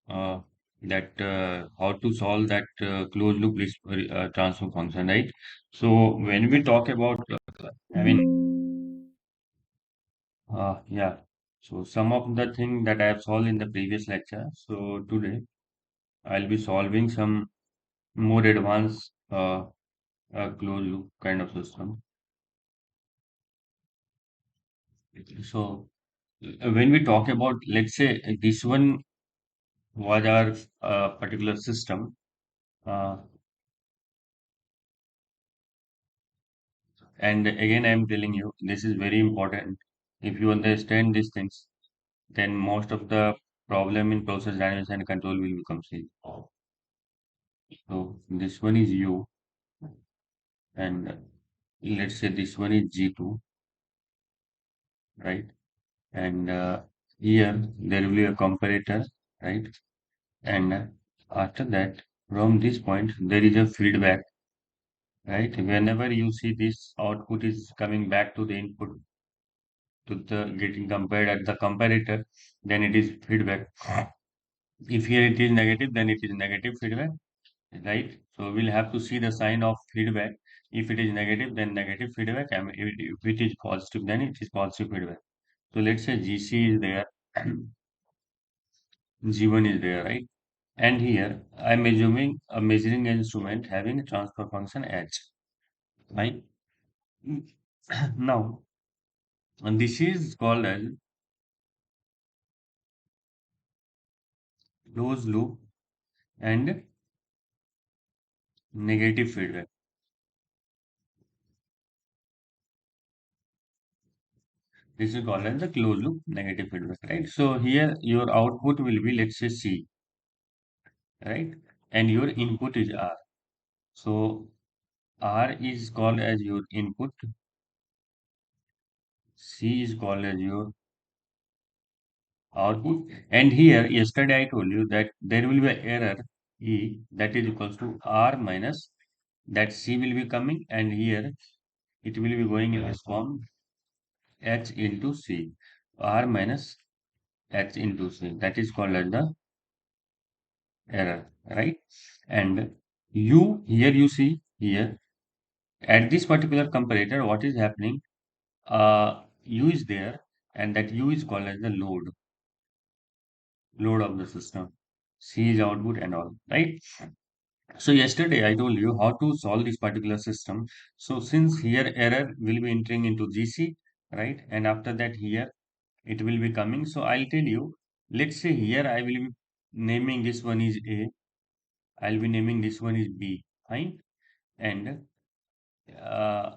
uh, that how to solve that closed loop transfer function, right? So when we talk about, I mean, yeah. So some of the thing that I have solved in the previous lecture. So today I'll be solving some more advanced closed loop kind of system. So when we talk about, let's say this one was our particular system. Uh, And again, I'm telling you, this is very important. If you understand these things, then most of the problem in process dynamics and control will become easy. So this one is U, and let's say this one is G2, right? And here there will be a comparator, right? And after that, from this point, there is a feedback, right? Whenever you see this output is coming back to the input to the getting compared at the comparator, then it is feedback. If here it is negative, then it is negative feedback, right? So we'll have to see the sign of feedback. If it is negative, then negative feedback, and if it is positive, then it is positive feedback. So let's say GC is there, G1 is there, right? And here I'm assuming a measuring instrument having a transfer function H, right? Now, and this is called as closed loop and negative feedback. This is called as the closed loop negative feedback, right? So here your output will be, let's say, C, right? And your input is R. So R is called as your input, C is called as your output. And here, yesterday I told you that there will be an error E that is equals to R minus that C will be coming, and here it will be going in this form H into C, R minus H into C. That is called as the error, right? And U, here you see here at this particular comparator, what is happening? U is there, and that U is called as the load of the system. C is output and all, right? So yesterday I told you how to solve this particular system. So since here error will be entering into GC, right? And after that here it will be coming. So I'll tell you, let's say here I will be naming this one is A, I'll be naming this one is B, fine? And uh,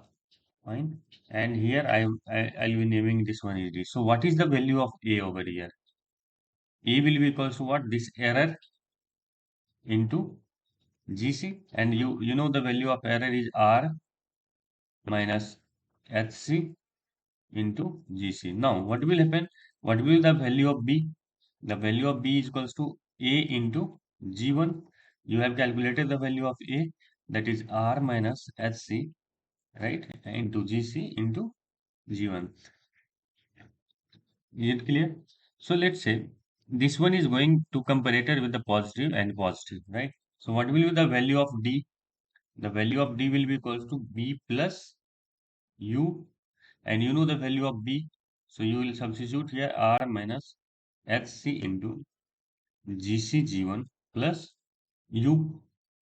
fine. And here I'll be naming this one is D. So what is the value of A over here? A will be equals to what? This error into GC, and you know the value of error is R minus HC into GC. Now what will happen? What will be the value of B? The value of B is equals to A into G1. You have calculated the value of A, that is R minus HC, right, into GC into G1. Is it clear? So let's say this one is going to comparator with the positive and positive, right? So what will be the value of D? The value of D will be equals to B plus U, and you know the value of B. So you will substitute here R minus HC into GC G1 plus U.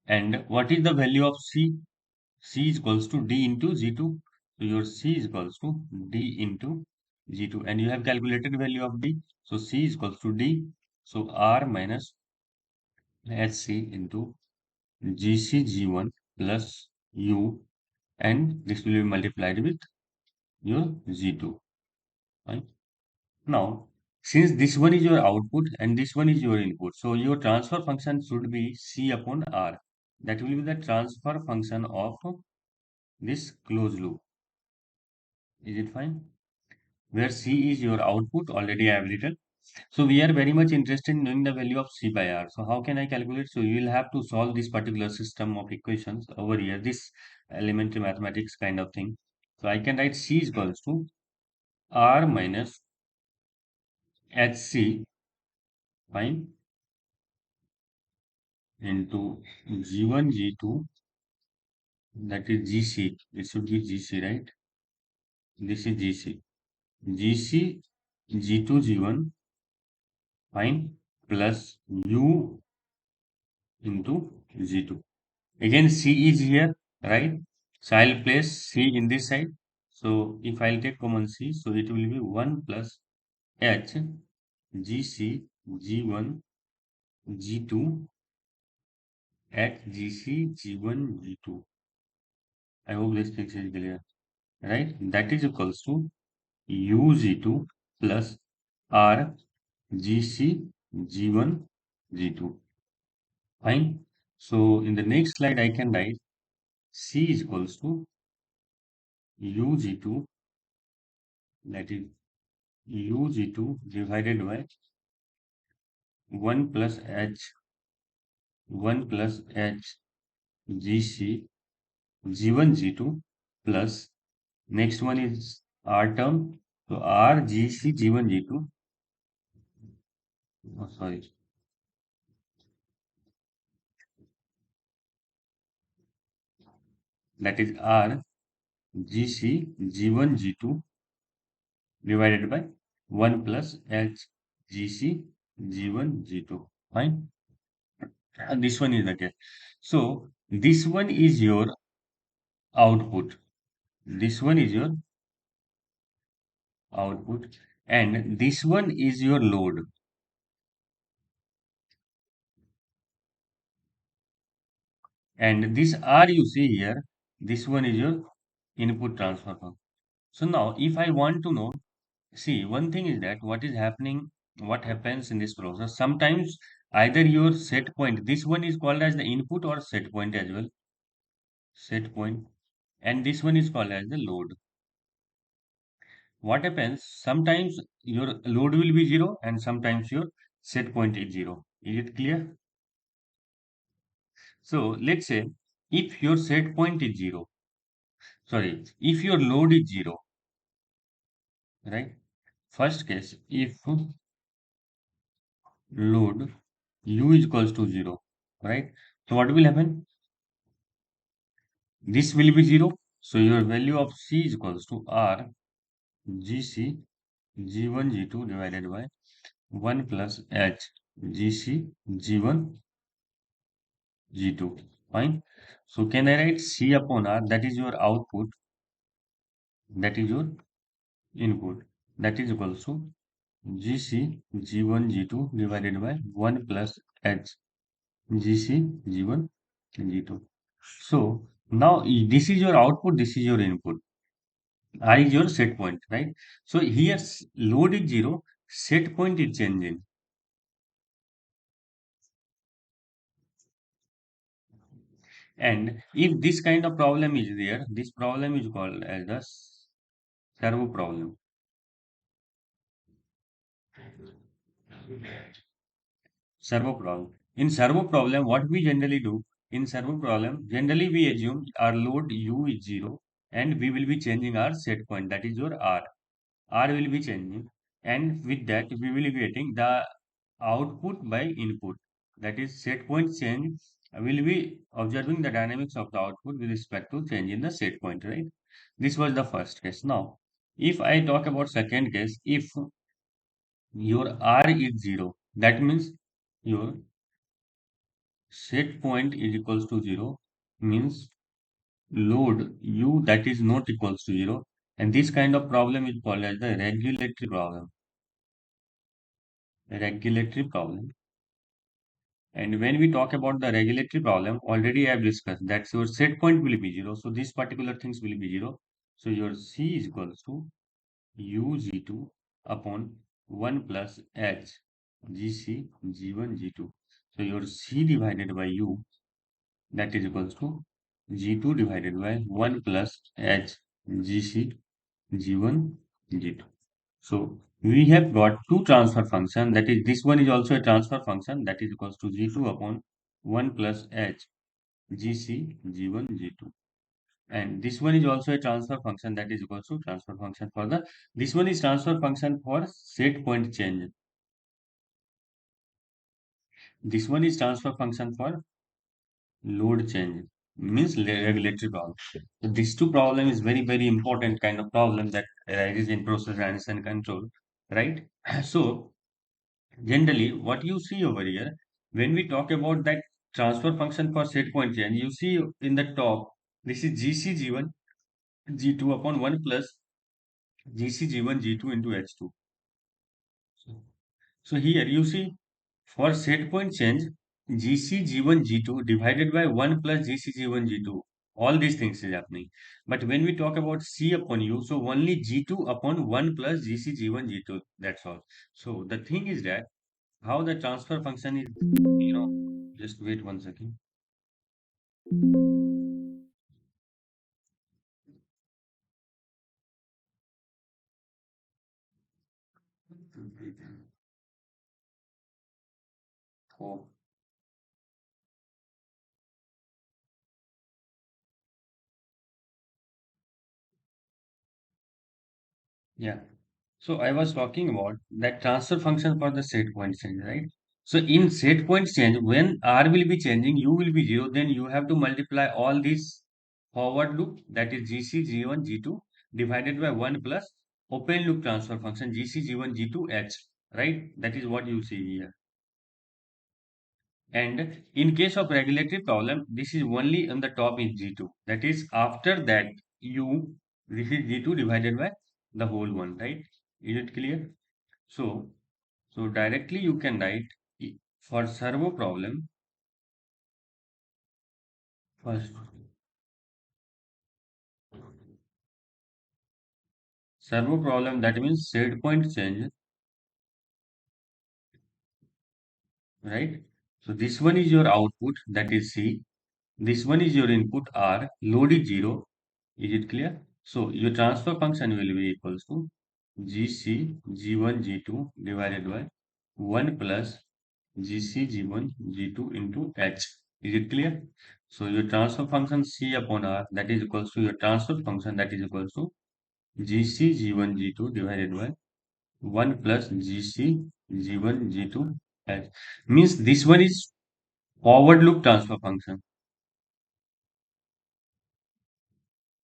And what is the value of C? C is equals to D into G2. So your C is equals to D into G2. And you have calculated value of D. So C is equals to D. So R minus HC into GC G1 plus U. And this will be multiplied with your G2. Right? Now, since this one is your output and this one is your input, so your transfer function should be C upon R. That will be the transfer function of this closed loop. Is it fine? Where C is your output, already I have written. So we are very much interested in knowing the value of C by R. So how can I calculate? So you will have to solve this particular system of equations over here, this elementary mathematics kind of thing. So I can write C is equals to R minus HC, fine, into G1, G2, that is GC. This should be GC, right? This is GC. GC, G2, G1, fine, plus U into G2. Again, C is here, right? So I'll place C in this side. So if I'll take common C, so it will be 1 plus H GC G1 G2 at GC G1 G2. I hope this picture is clear, right? That is equals to UG2 plus R GC G1 G2. Fine. So in the next slide, I can write C is equals to UG2, that is UG2 divided by 1 plus H 1 plus H GC G1 G2 plus next one is R term. So R GC G1 G2. Oh, sorry. That is R GC G1 G2 divided by 1 plus H GC G1 G2. Fine. And this one is the case. So this one is your output. This one is your output. And this one is your load. And this R you see here, this one is your input transfer function. So now if I want to know, see, one thing is that what is happening, what happens in this process, sometimes either your set point, this one is called as the input or set point as well, set point, and this one is called as the load. What happens, sometimes your load will be 0 and sometimes your set point is 0. Is it clear? So let's say if your set point is 0, sorry, if your load is 0, right? First case, if load u is equals to 0, right? So what will happen? This will be 0. So your value of C is equals to R GC G1 G2 divided by 1 plus H GC G1 G2. Fine. So can I write C upon R? That is your output. That is your input. That is equals to GC G1 G2 divided by 1 plus H GC G1 G2. So now this is your output, this is your input. R is your set point, right? So here load is 0, set point is changing. And if this kind of problem is there, this problem is called as the servo problem. Servo problem. In servo problem, what we generally do, in servo problem, generally we assume our load U is 0 and we will be changing our set point, that is your R. R will be changing, and with that we will be getting the output by input, that is set point change. Will be observing the dynamics of the output with respect to change in the set point, right? This was the first case. Now if I talk about second case, if your R is 0, that means your set point is equals to 0, means load u that is not equals to 0, and this kind of problem is called as the regulatory problem. Regulatory problem. And when we talk about the regulatory problem, already I have discussed that your set point will be 0. So these particular things will be 0. So your C is equals to UG2 upon 1 plus H GC G1 G2. So your C divided by U, that is equals to G2 divided by 1 plus H GC G1 G2. So we have got two transfer function, that is this one is also a transfer function, that is equals to G2 upon 1 plus H GC G1 G2. And this one is also a transfer function, that is equals to transfer function for the, this one is transfer function for set point change. This one is transfer function for load change, means regulatory problem. So these two problem is very, very important kind of problem that arises in process and control, right? So generally, what you see over here, when we talk about that transfer function for set point change, you see in the top, this is GC G1, G2 upon 1 plus GC G1, G2 into H2. So, so here you see for set point change, GC G1, G2 divided by 1 plus GC G1, G2. All these things is happening. But when we talk about C upon U, so only G2 upon 1 plus GC G1, G2. That's all. So the thing is that how the transfer function is, just wait 1 second. Oh, yeah. So I was talking about that transfer function for the set point change, right? So in set point change, when R will be changing, U will be 0, then you have to multiply all these forward loop, that is GC, G1, G2, divided by 1 plus open loop transfer function GC, G1, G2, H, right? That is what you see here. And in case of regulatory problem, this is only on the top is G2. That is after that U, this is G2 divided by the whole one, right? Is it clear? So, so directly you can write for servo problem, first servo problem, that means set point change, right? So this one is your output, that is C. This one is your input R, load is 0. Is it clear? So your transfer function will be equals to GC G1 G2 divided by 1 plus GC G1 G2 into H. Is it clear? So your transfer function C upon R, that is equals to your transfer function, that is equals to GC G1 G2 divided by 1 plus GC G1 G2 H. Means this one is forward loop transfer function,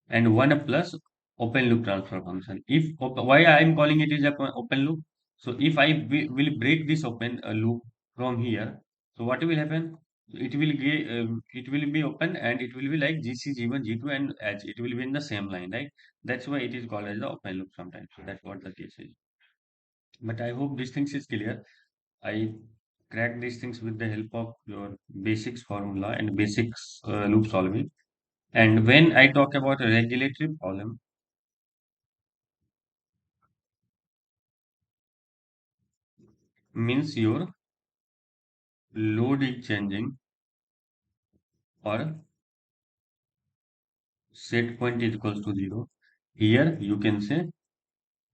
and 1 plus open loop transfer function. If why I am calling it is a open loop? So if I will break this open loop from here, so what will happen? It will be open and it will be like GC, G1, G2 and H. It will be in the same line, right? That's why it is called as the open loop sometimes. So that's what the case is. But I hope these things is clear. I crack these things with the help of your basics formula and basics loop solving. And when I talk about a regulatory problem, means your load is changing or set point is equals to 0. Here you can say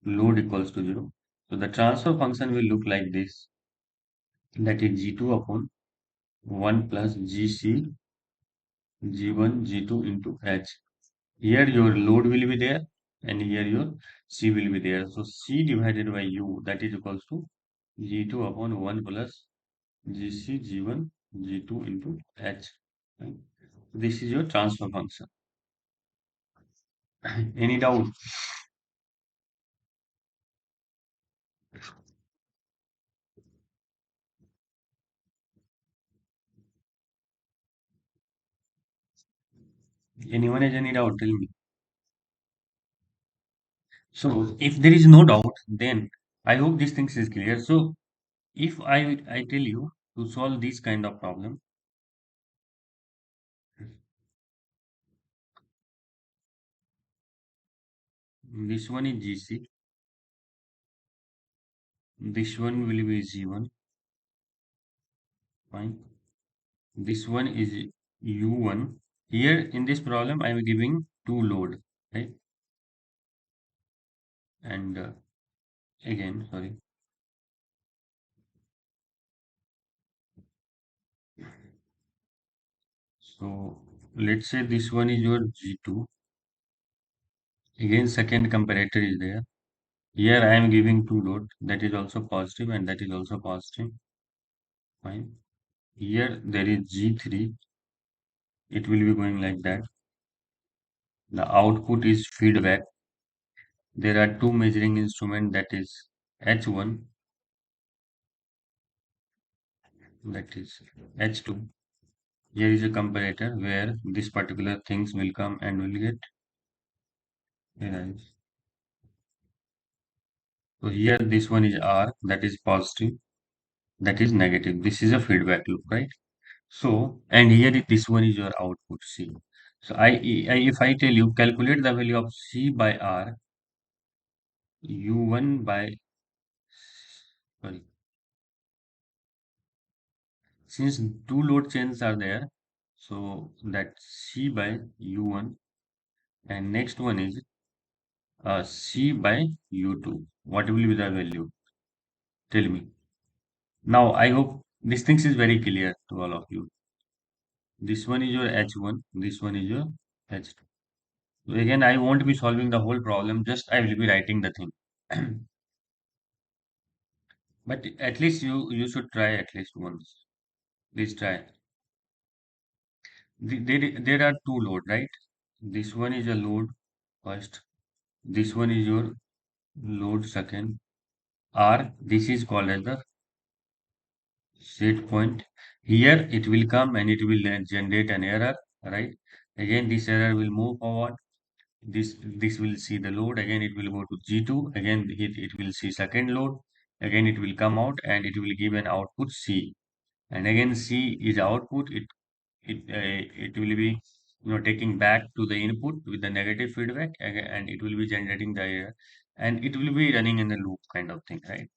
load equals to 0. So the transfer function will look like this. That is G2 upon 1 plus GC G1 G2 into H. Here your load will be there and here your C will be there. So C divided by U, that is equals to G2 upon 1 plus GC G1 G2 into H. Right? This is your transfer function. Any doubt? Anyone has any doubt? Tell me. So if there is no doubt, then I hope these things is clear. So if I tell you to solve this kind of problem, this one is GC, this one will be G1, fine. This one is U1. Here in this problem, I am giving two load, right? And again, sorry. So let's say this one is your G2. Again, second comparator is there. Here I am giving two load, that is also positive and that is also positive. Fine. Here there is G3. It will be going like that. The output is feedback. There are two measuring instruments, that is H1, that is H2. Here is a comparator where this particular things will come and will get erased. So here this one is R, that is positive, that is negative. This is a feedback loop, right? So, and here this one is your output C. So if I tell you calculate the value of C by R, U1 by, sorry, since two load chains are there, so that C by U1, and next one is C by U2. What will be the value? Tell me. Now, I hope this things is very clear to all of you. This one is your H1, this one is your H2. So again, I won't be solving the whole problem, just I will be writing the thing. But at least you should try at least once. Please try. There are two load, right? This one is a load first. This one is your load second. R, this is called as the set point. Here it will come and it will then generate an error, right? Again, this error will move forward. This will see the load. Again, it will go to G2. Again, it will see second load. Again, it will come out and it will give an output C. And again, C is output. It will be taking back to the input with the negative feedback, and it will be generating the error, and it will be running in a loop kind of thing, right?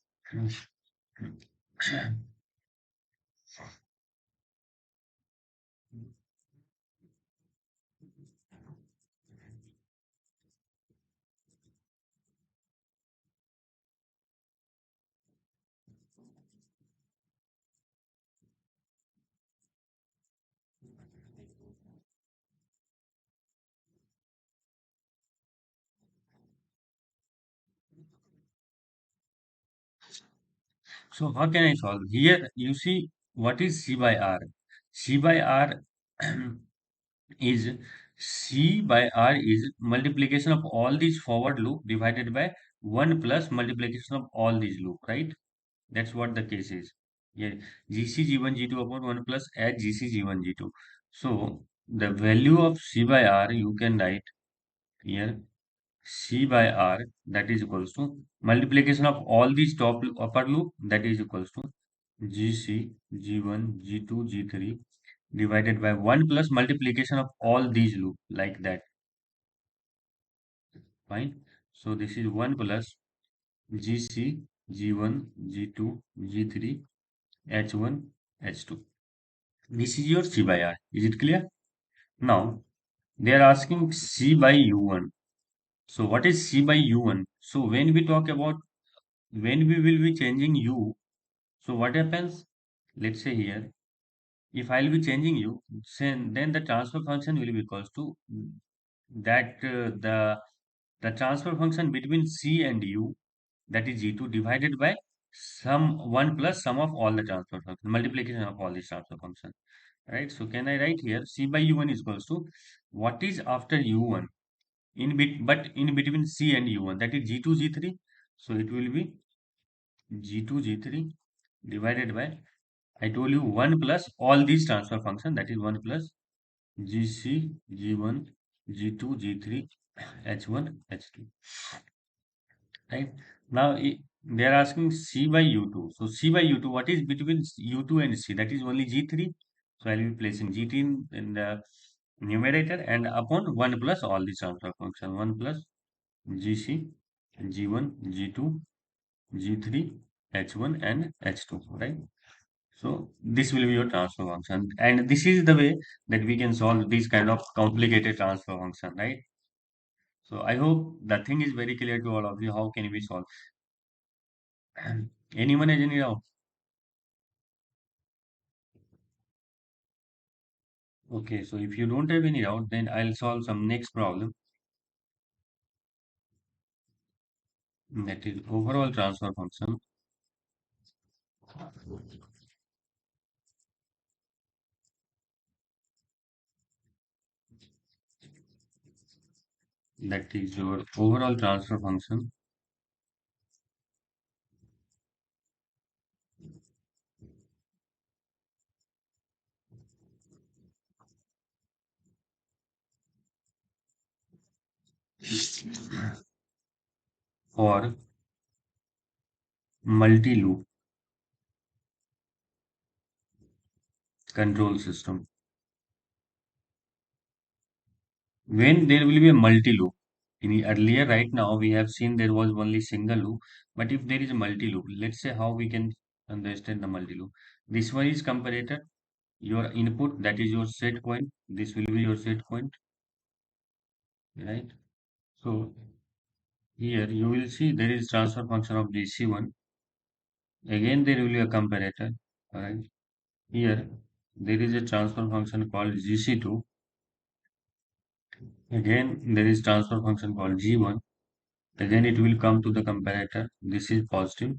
So how can I solve? Here you see what is C by R. C by R is C by R is multiplication of all these forward loop divided by 1 plus multiplication of all these loop, right? That's what the case is. Yeah, GC G1 G2 upon 1 plus H GC G1 G2. So the value of C by R you can write here C by R, that is equals to multiplication of all these upper loop, that is equals to GC G1 G2 G3 divided by 1 plus multiplication of all these loop, like that. Fine. So this is 1 plus GC G1 G2 G3 H1 H2. This is your C by R. Is it clear? Now they are asking C by U1. So what is C by U1? So when we talk about when we will be changing U, so what happens? Let's say here, if I'll be changing U, then the transfer function will be equals to that the transfer function between C and U, that is G2 divided by sum 1 plus sum of all the transfer function, multiplication of all these transfer function. Right? So can I write here C by U1 is equals to what is after U1 but in between C and U1, that is G2 G3. So it will be G2 G3 divided by, I told you, 1 plus all these transfer function, that is 1 plus GC G1 G2 G3 H1 H2. Right? Now they are asking C by U2. So C by U2, what is between U2 and C? That is only G3. So I will be placing G3 in the numerator and upon 1 plus all these transfer function, 1 plus GC G1 G2 G3 H1 and H2, right? So this will be your transfer function, and this is the way that we can solve these kind of complicated transfer function, right? So I hope the thing is very clear to all of you. How can we solve? Anyone has any doubt? Okay, so if you don't have any doubt, then I'll solve some next problem, that is overall transfer function. that is your overall transfer function for multi-loop control system. When there will be a multi-loop, in the earlier right now we have seen there was only single loop, but if there is a multi-loop, let's say how we can understand the multi-loop. This one is comparator, your input, that is your set point. This will be your set point, right? So here you will see there is transfer function of GC1. Again there will be a comparator, alright? Here there is a transfer function called GC2. Again there is transfer function called G1. Again it will come to the comparator. This is positive.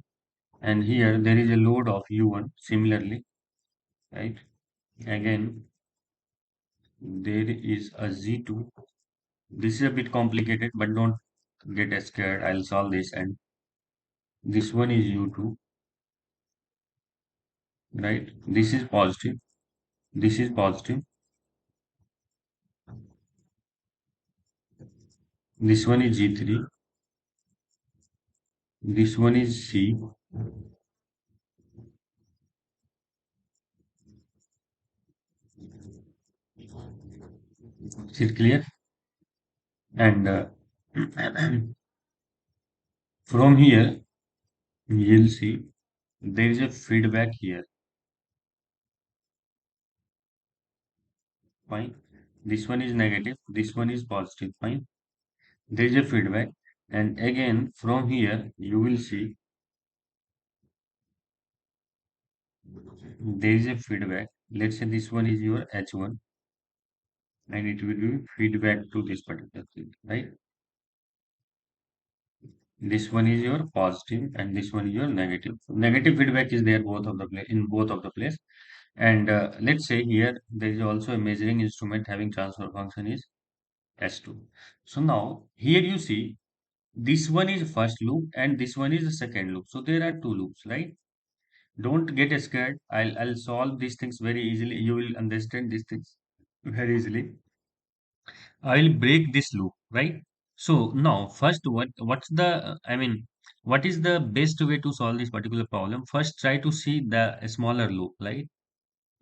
And here there is a load of U1 similarly, right? Again there is a Z2. This is a bit complicated, but don't get scared. I'll solve this. And this one is U2, right? This is positive. This is positive. This one is G3. This one is C. Is it clear? And from here, you'll see there is a feedback here. Fine. This one is negative. This one is positive. Fine. There is a feedback. And again, from here, you will see there is a feedback. Let's say this one is your H1 and it will be feedback to this particular thing, right? This one is your positive and this one is your negative. Negative feedback is there both of the place in both of the place. And let's say here there is also a measuring instrument having transfer function is S2. So now here you see this one is first loop and this one is the second loop. So there are two loops, right? Don't get scared. I'll solve these things very easily. You will understand these things very easily. I'll break this loop, right? So now first what's the I mean what is the best way to solve this particular problem? First try to see the smaller loop, right?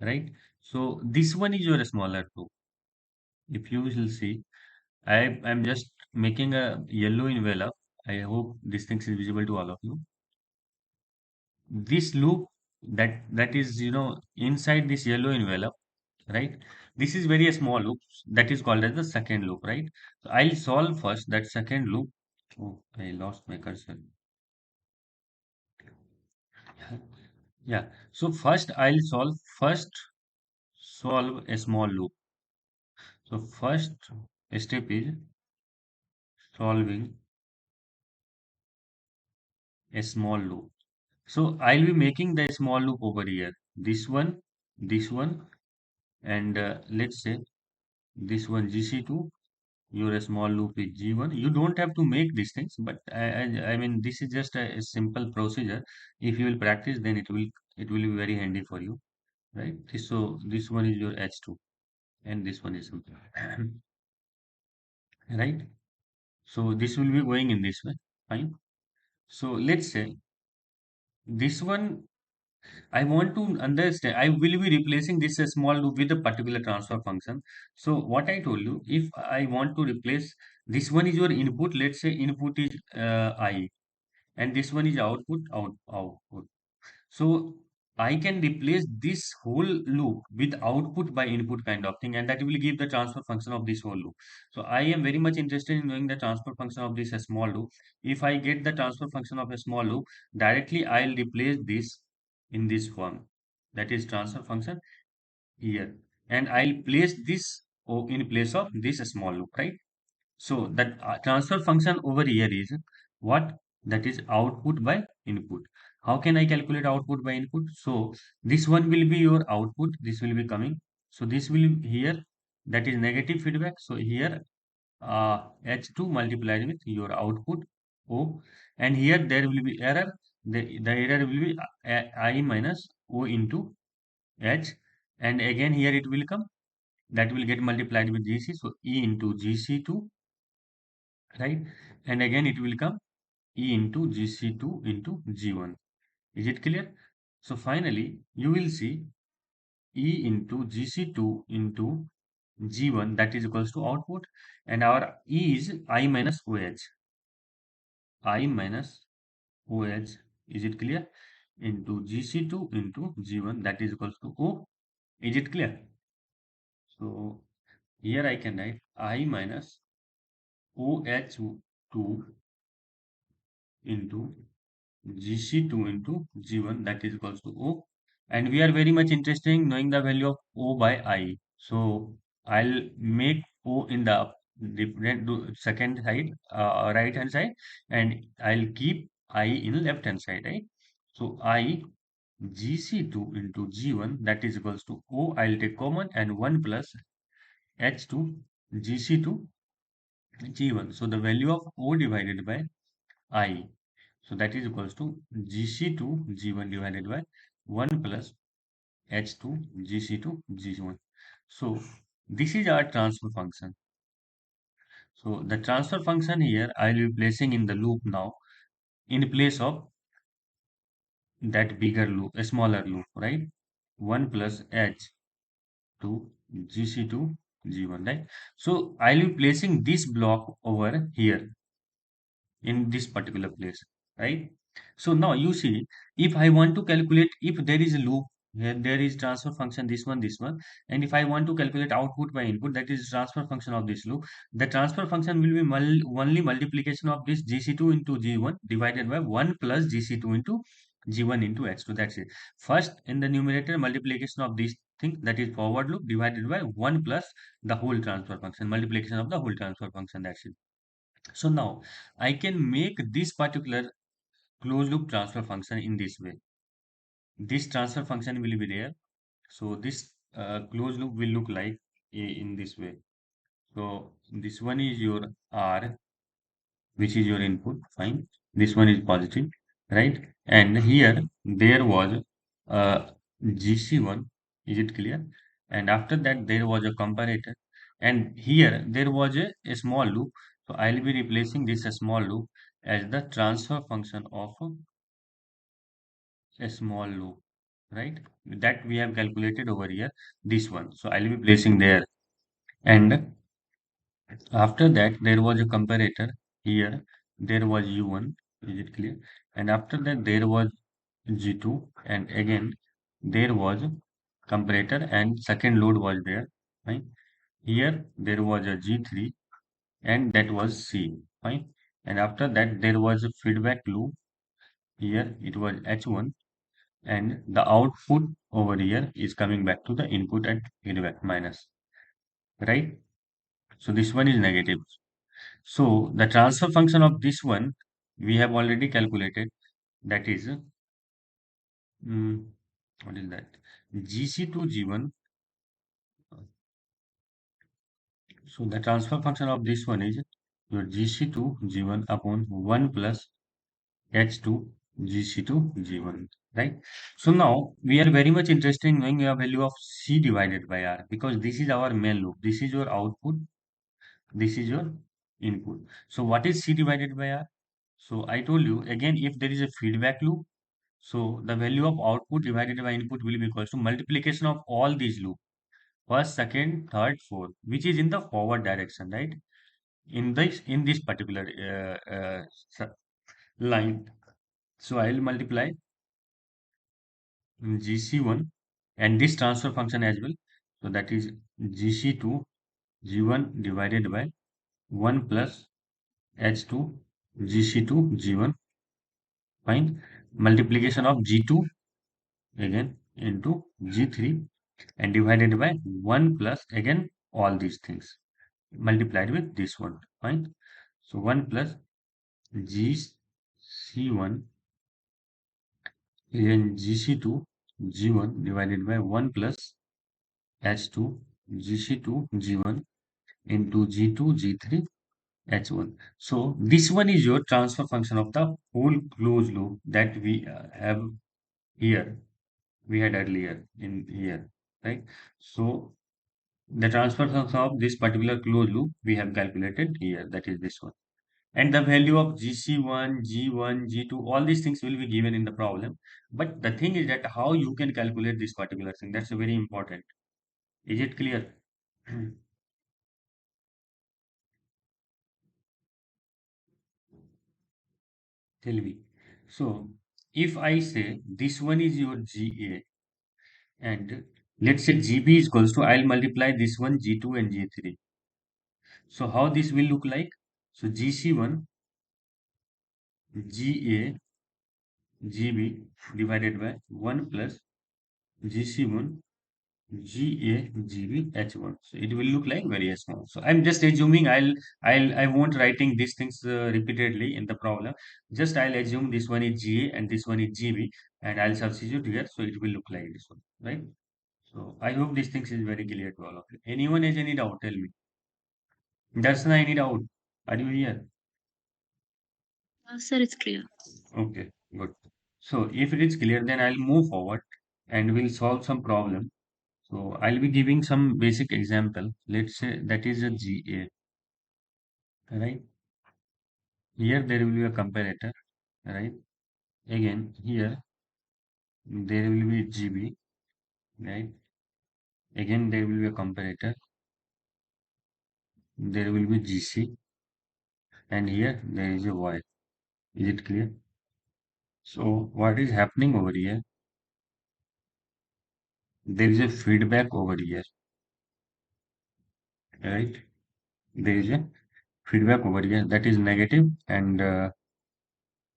Right? So this one is your smaller loop. If you will see, I'm just making a yellow envelope. I hope this thing is visible to all of you. This loop that is inside this yellow envelope, right? This is very small loop that is called as the second loop, right? So I'll solve first that second loop. Oh, I lost my cursor. Yeah. So first I'll solve a small loop. So first step is solving a small loop. So I'll be making the small loop over here. This one, and let's say this one GC2. Your small loop is G1. You don't have to make these things, but I mean this is just a simple procedure. If you will practice, then it will be very handy for you, right? So this one is your H2, and this one is simple, right? So this will be going in this way. Fine. So let's say this one I want to understand. I will be replacing this small loop with a particular transfer function. So what I told you, if I want to replace this one is your input, let's say input is I, and this one is output. So I can replace this whole loop with output by input kind of thing, and that will give the transfer function of this whole loop. So I am very much interested in knowing the transfer function of this small loop. If I get the transfer function of a small loop, directly I'll replace this in this form. That is transfer function here. And I'll place this in place of this small loop, right? So that transfer function over here is what? That is output by input. How can I calculate output by input? So this one will be your output. This will be coming. So this will here, that is negative feedback. So here H2 multiplied with your output O, and here there will be error. The error will be I minus O into H, and again here it will come, that will get multiplied with GC, so E into GC2, right? And again it will come E into GC2 into G1. Is it clear? So finally you will see E into GC2 into G1, that is equals to output, and our E is I minus OH. I minus OH, is it clear? Into GC2 into G1, that is equals to O. Is it clear? So here I can write I minus OH2 into GC2 into G1, that is equals to O. And we are very much interested in knowing the value of O by I. So I'll make O in the different second side, right hand side, and I'll keep I in left hand side, right? So I GC2 into G1, that is equals to O. I'll take common, and 1 plus H2 GC2 G1. So the value of O divided by I. So that is equals to GC2 G1 divided by 1 plus H2 GC2 G1. So this is our transfer function. So the transfer function here I will be placing in the loop now in place of that bigger loop, a smaller loop, right? 1 plus H2 GC2 G1, right? So I will be placing this block over here in this particular place, right? So now you see, if I want to calculate, if there is a loop here, there is transfer function, this one, and if I want to calculate output by input, that is transfer function of this loop, the transfer function will be only multiplication of this GC2 into G1 divided by 1 plus GC2 into G1 into X2. That's it. First, in the numerator, multiplication of this thing, that is forward loop, divided by 1 plus the whole transfer function, multiplication of the whole transfer function. That's it. So now I can make this particular closed loop transfer function in this way. This transfer function will be there. So this closed loop will look like in this way. So this one is your R, which is your input, fine. This one is positive, right? And here there was GC1, is it clear? And after that there was a comparator, and here there was a small loop. So I'll be replacing this small loop as the transfer function of a small loop, right? That we have calculated over here, this one. So I'll be placing there, and after that, there was a comparator. Here, there was U1. Is it clear? And after that, there was G2. And again, there was a comparator and second load was there. Fine. Here, there was a G3 and that was C. Fine. And after that, there was a feedback loop. Here, it was H1. And the output over here is coming back to the input at feedback minus. Right? So this one is negative. So the transfer function of this one we have already calculated. That is, what is that? GC to G1. So the transfer function of this one is your GC to G1 upon 1 plus H2 GC to G1. Right? So now we are very much interested in knowing the value of C divided by R, because this is our main loop. This is your output. This is your input. So what is C divided by R? So I told you again, if there is a feedback loop, so the value of output divided by input will be equals to multiplication of all these loops, first, second, third, fourth, which is in the forward direction, right? In this particular line. So I will multiply GC1 and this transfer function as well. So that is GC2 G1 divided by 1 plus H2 GC2 G1, fine. Multiplication of G2 again into G3 and divided by 1 plus again all these things multiplied with this one, fine. So 1 plus GC1 and GC2 G1 divided by 1 plus H2 GC2 G1 into G2, G3, H1. So this one is your transfer function of the whole closed loop that we have here. We had earlier in here, right? So the transfer function of this particular closed loop we have calculated here. That is this one. And the value of GC1, G1, G2, all these things will be given in the problem. But the thing is that how you can calculate this particular thing, that's very important. Is it clear? Tell me. So if I say this one is your GA and let's say GB is equals to, I'll multiply this one G2 and G3. So how this will look like? So GC1, GA, GB divided by 1 plus GC1 GA H1. So it will look like very small. So I'm just assuming I won't writing these things repeatedly in the problem. Just I'll assume this one is GA and this one is GB and I'll substitute here. So it will look like this one, right? So I hope these things is very clear to all of you. Anyone has any doubt? Tell me. That's not any doubt. Are you here? Sir, it's clear. Okay, good. So if it is clear, then I'll move forward and we'll solve some problem. So I'll be giving some basic example. Let's say that is a GA, right? Here there will be a comparator, right? Again, here there will be GB, right? Again, there will be a comparator. There will be GC, and here there is a Y. Is it clear? So what is happening over here? There is a feedback over here, right? There is a feedback over here that is negative and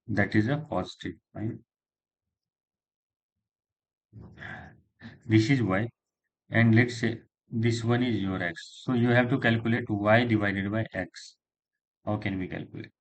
that is a positive, right? This is Y. And let's say this one is your X. So you have to calculate Y divided by X. How can we calculate?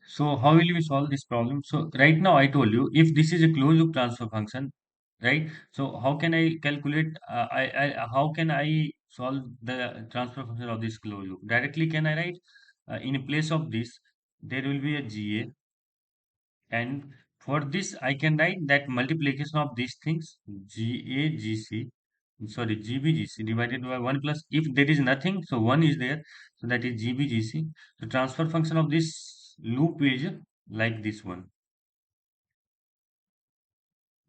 So how will we solve this problem? So right now I told you if this is a closed loop transfer function, right? So how can I calculate? How can I solve the transfer function of this closed loop? Directly can I write in place of this there will be a GA, and for this I can write that multiplication of these things GA sorry GBGC divided by 1 plus if there is nothing, so 1 is there, so that is GBGC. So transfer function of this loop is like this one,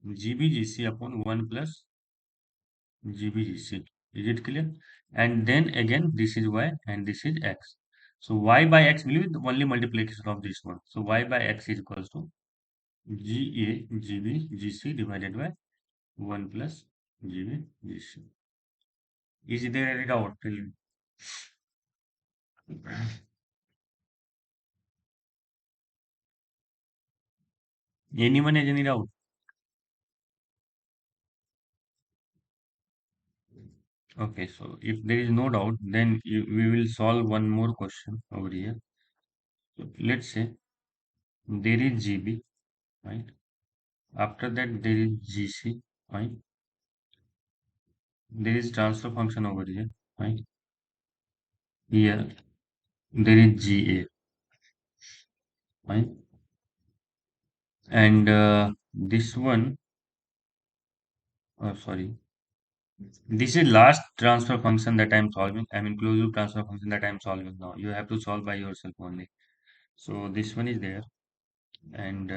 GBGC upon 1 plus GBGC. Is it clear? And then again this is y and this is x. So y by x will be the only multiplication of this one. So y by x is equals to GA divided by 1 plus GBGC. Is there any doubt? Tell me. Anyone has any doubt? Okay, so if there is no doubt, then we will solve one more question over here. So let's say there is GB, right? After that there is GC, right? There is transfer function over here, right? Here there is GA, right? And this one, oh sorry, this is last transfer function that I am solving. I mean closed loop transfer function that I am solving now. You have to solve by yourself only. So this one is there, and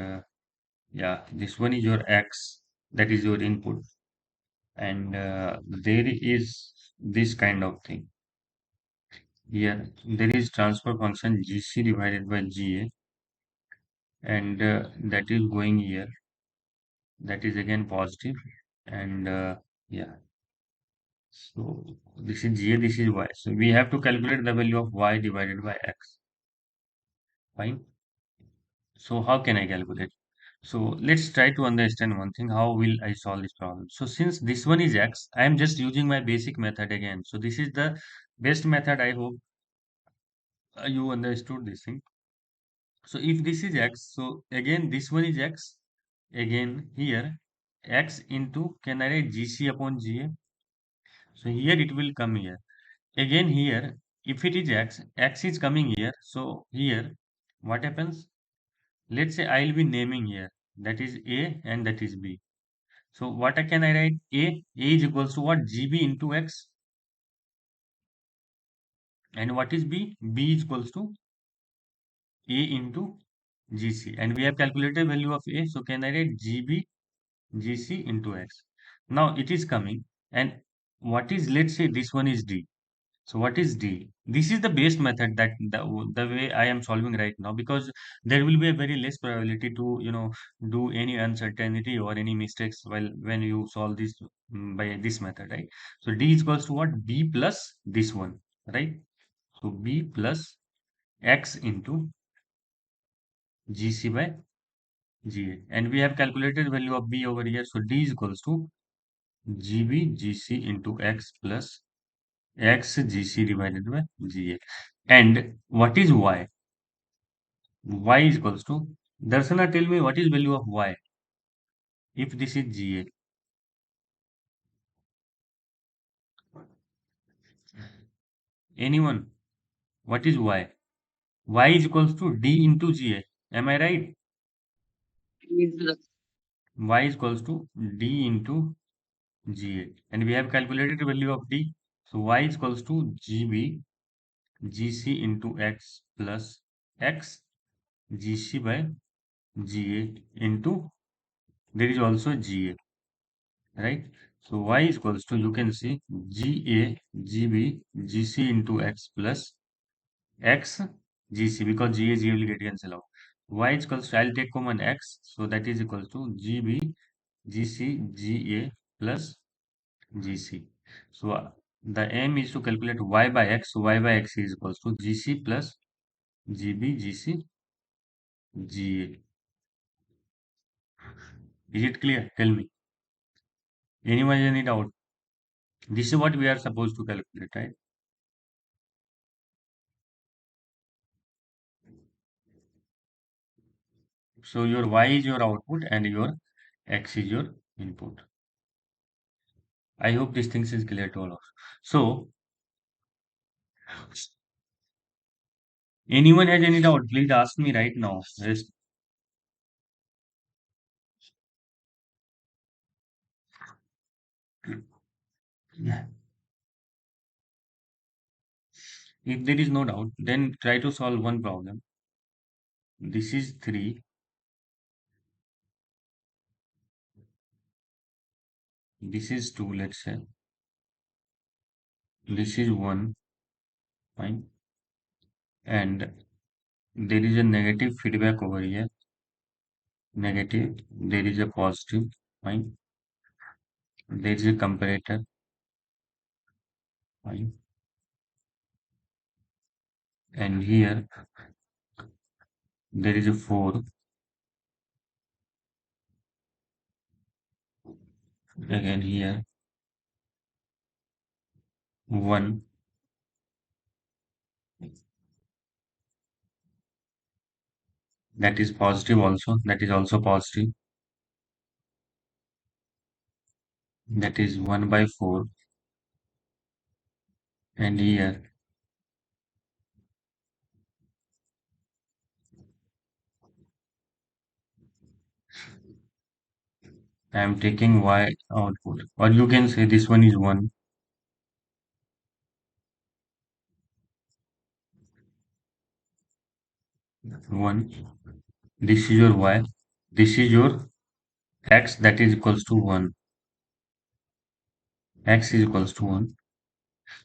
yeah, this one is your x, that is your input, and there is this kind of thing. Here there is transfer function GC divided by GA, and that is going here. That is again positive, and yeah. So this is GA, this is Y. So we have to calculate the value of Y divided by X. Fine. So how can I calculate? So let's try to understand one thing. How will I solve this problem? So since this one is X, I am just using my basic method again. So this is the best method. I hope you understood this thing. So if this is X, so again this one is X. Again here X into, can I write GC upon GA? So here it will come here. Again here, if it is X, X is coming here. So here, what happens? Let's say I will be naming here. That is A and that is B. So what can I write? A is equals to what? GB into X. And what is B? B is equals to A into GC. And we have calculated value of A. So can I write GB GC into X? Now it is coming. And what is, let's say this one is D. So what is D? This is the best method, that the way I am solving right now, because there will be a very less probability to, do any uncertainty or any mistakes while when you solve this by this method, right? So D is equals to what? B plus this one, right? So B plus X into GC by GA. And we have calculated value of B over here. So D is equals to GB GC into X plus X GC divided by GA. And what is Y? Y is equals to, Darshana, tell me what is value of Y if this is GA. Anyone? What is Y? Y is equals to D into GA. Am I right? Y is equals to D into GA. And we have calculated the value of D. So Y is equals to GB GC into X plus X GC by GA into, there is also GA, right? So Y is equals to, you can see GA GB GC into X plus X GC, because GA will get cancelled out. Y is equals to, I'll take common X, so that is equals to GB GC GA plus GC. So the aim is to calculate Y by X. So Y by X is equals to GC plus GB GC GA. Is it clear? Tell me. Anyone any doubt? This is what we are supposed to calculate, right? So your y is your output and your x is your input. I hope this thing is clear to all of us. So anyone has any doubt, please ask me right now. Yes. If there is no doubt, then try to solve one problem. This is 3, this is 2, let's say. This is 1, fine. And there is a negative feedback over here. Negative. There is a positive, fine. There is a comparator, fine. And here there is a 4. Again here 1. That is positive also. That is also positive. That is 1 by 4. And here I am taking y output. Or you can say this one is 1. 1. This is your y. This is your x, that is equals to 1. X is equals to 1.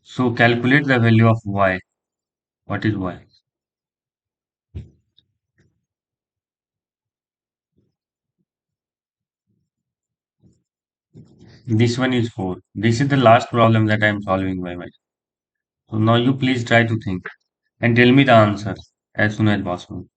So calculate the value of y. What is y? This one is 4. This is the last problem that I am solving by myself. So now you please try to think and tell me the answer as soon as possible.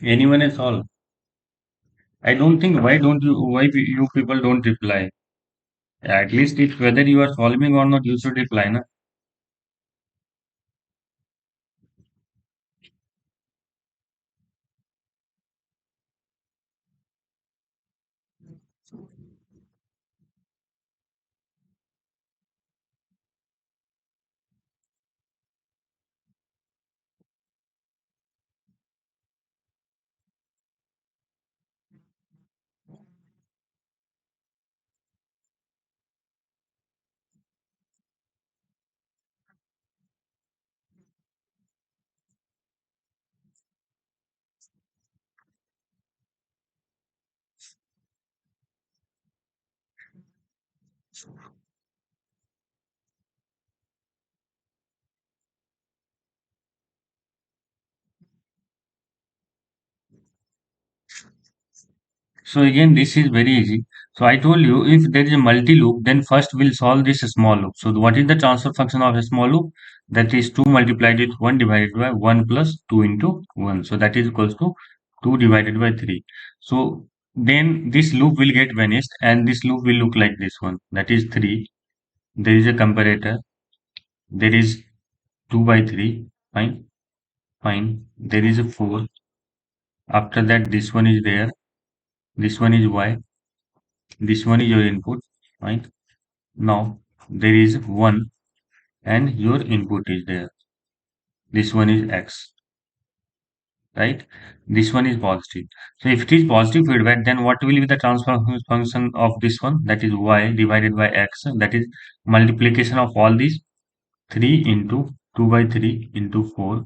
Anyone at all? I don't think why you people don't reply. At least if whether you are solving or not, you should reply, na? So again, this is very easy. So I told you if there is a multi-loop, then first we'll solve this small loop. So what is the transfer function of a small loop? That is 2 multiplied with 1 divided by 1 plus 2 into 1. So that is equals to 2 divided by 3. So then this loop will get vanished and this loop will look like this one. That is 3. There is a comparator. There is 2 by 3. Fine. Fine. There is a 4. After that, this one is there. This one is y. This one is your input. Fine. Now there is 1 and your input is there. This one is X, right? This one is positive. So if it is positive feedback, then what will be the transfer function of this one? That is Y divided by X. That is multiplication of all these 3 into 2 by 3 into 4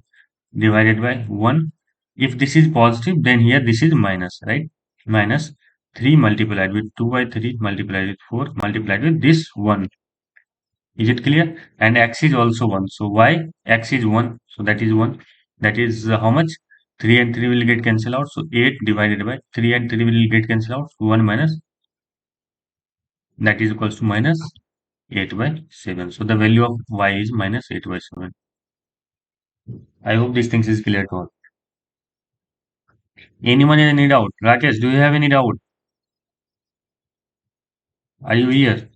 divided by 1. If this is positive, then here this is minus, right? Minus 3 multiplied with 2 by 3 multiplied with 4 multiplied with this 1. Is it clear? And x is also 1. So y x is 1. So that is 1. That is how much? 3 and 3 will get cancelled out. So 8 divided by 3 and 3 will get cancelled out. So 1 minus that is equals to minus 8 by 7. So the value of y is minus 8 by 7. I hope these things is clear to all. Anyone has any doubt? Rakesh, do you have any doubt? Are you here?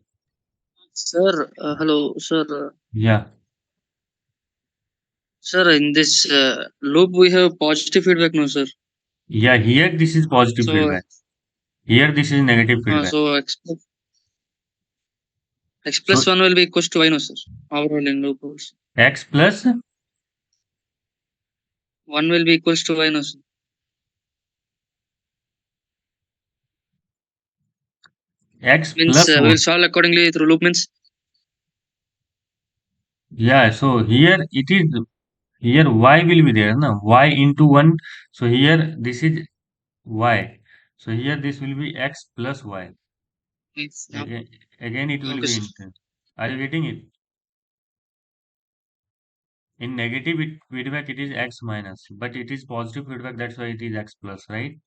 Sir, hello, sir. Yeah. Sir, in this loop, we have positive feedback, no, sir. Yeah, here this is positive So, feedback. Here this is negative feedback. so x So plus 1 will be equals to y, no, sir. Overall in loop also. x plus 1 will be equals to y, no, sir. x Means plus we 1. will solve accordingly through loop means. Yeah, so here it is, here y will be there, no? Y into 1. So here this is y. So here this will be x plus y. Yes, yeah. Again, again it will Okay, be sir. into. Are you getting it? In negative feedback it is x minus, but it is positive feedback, that's why it is x plus, right?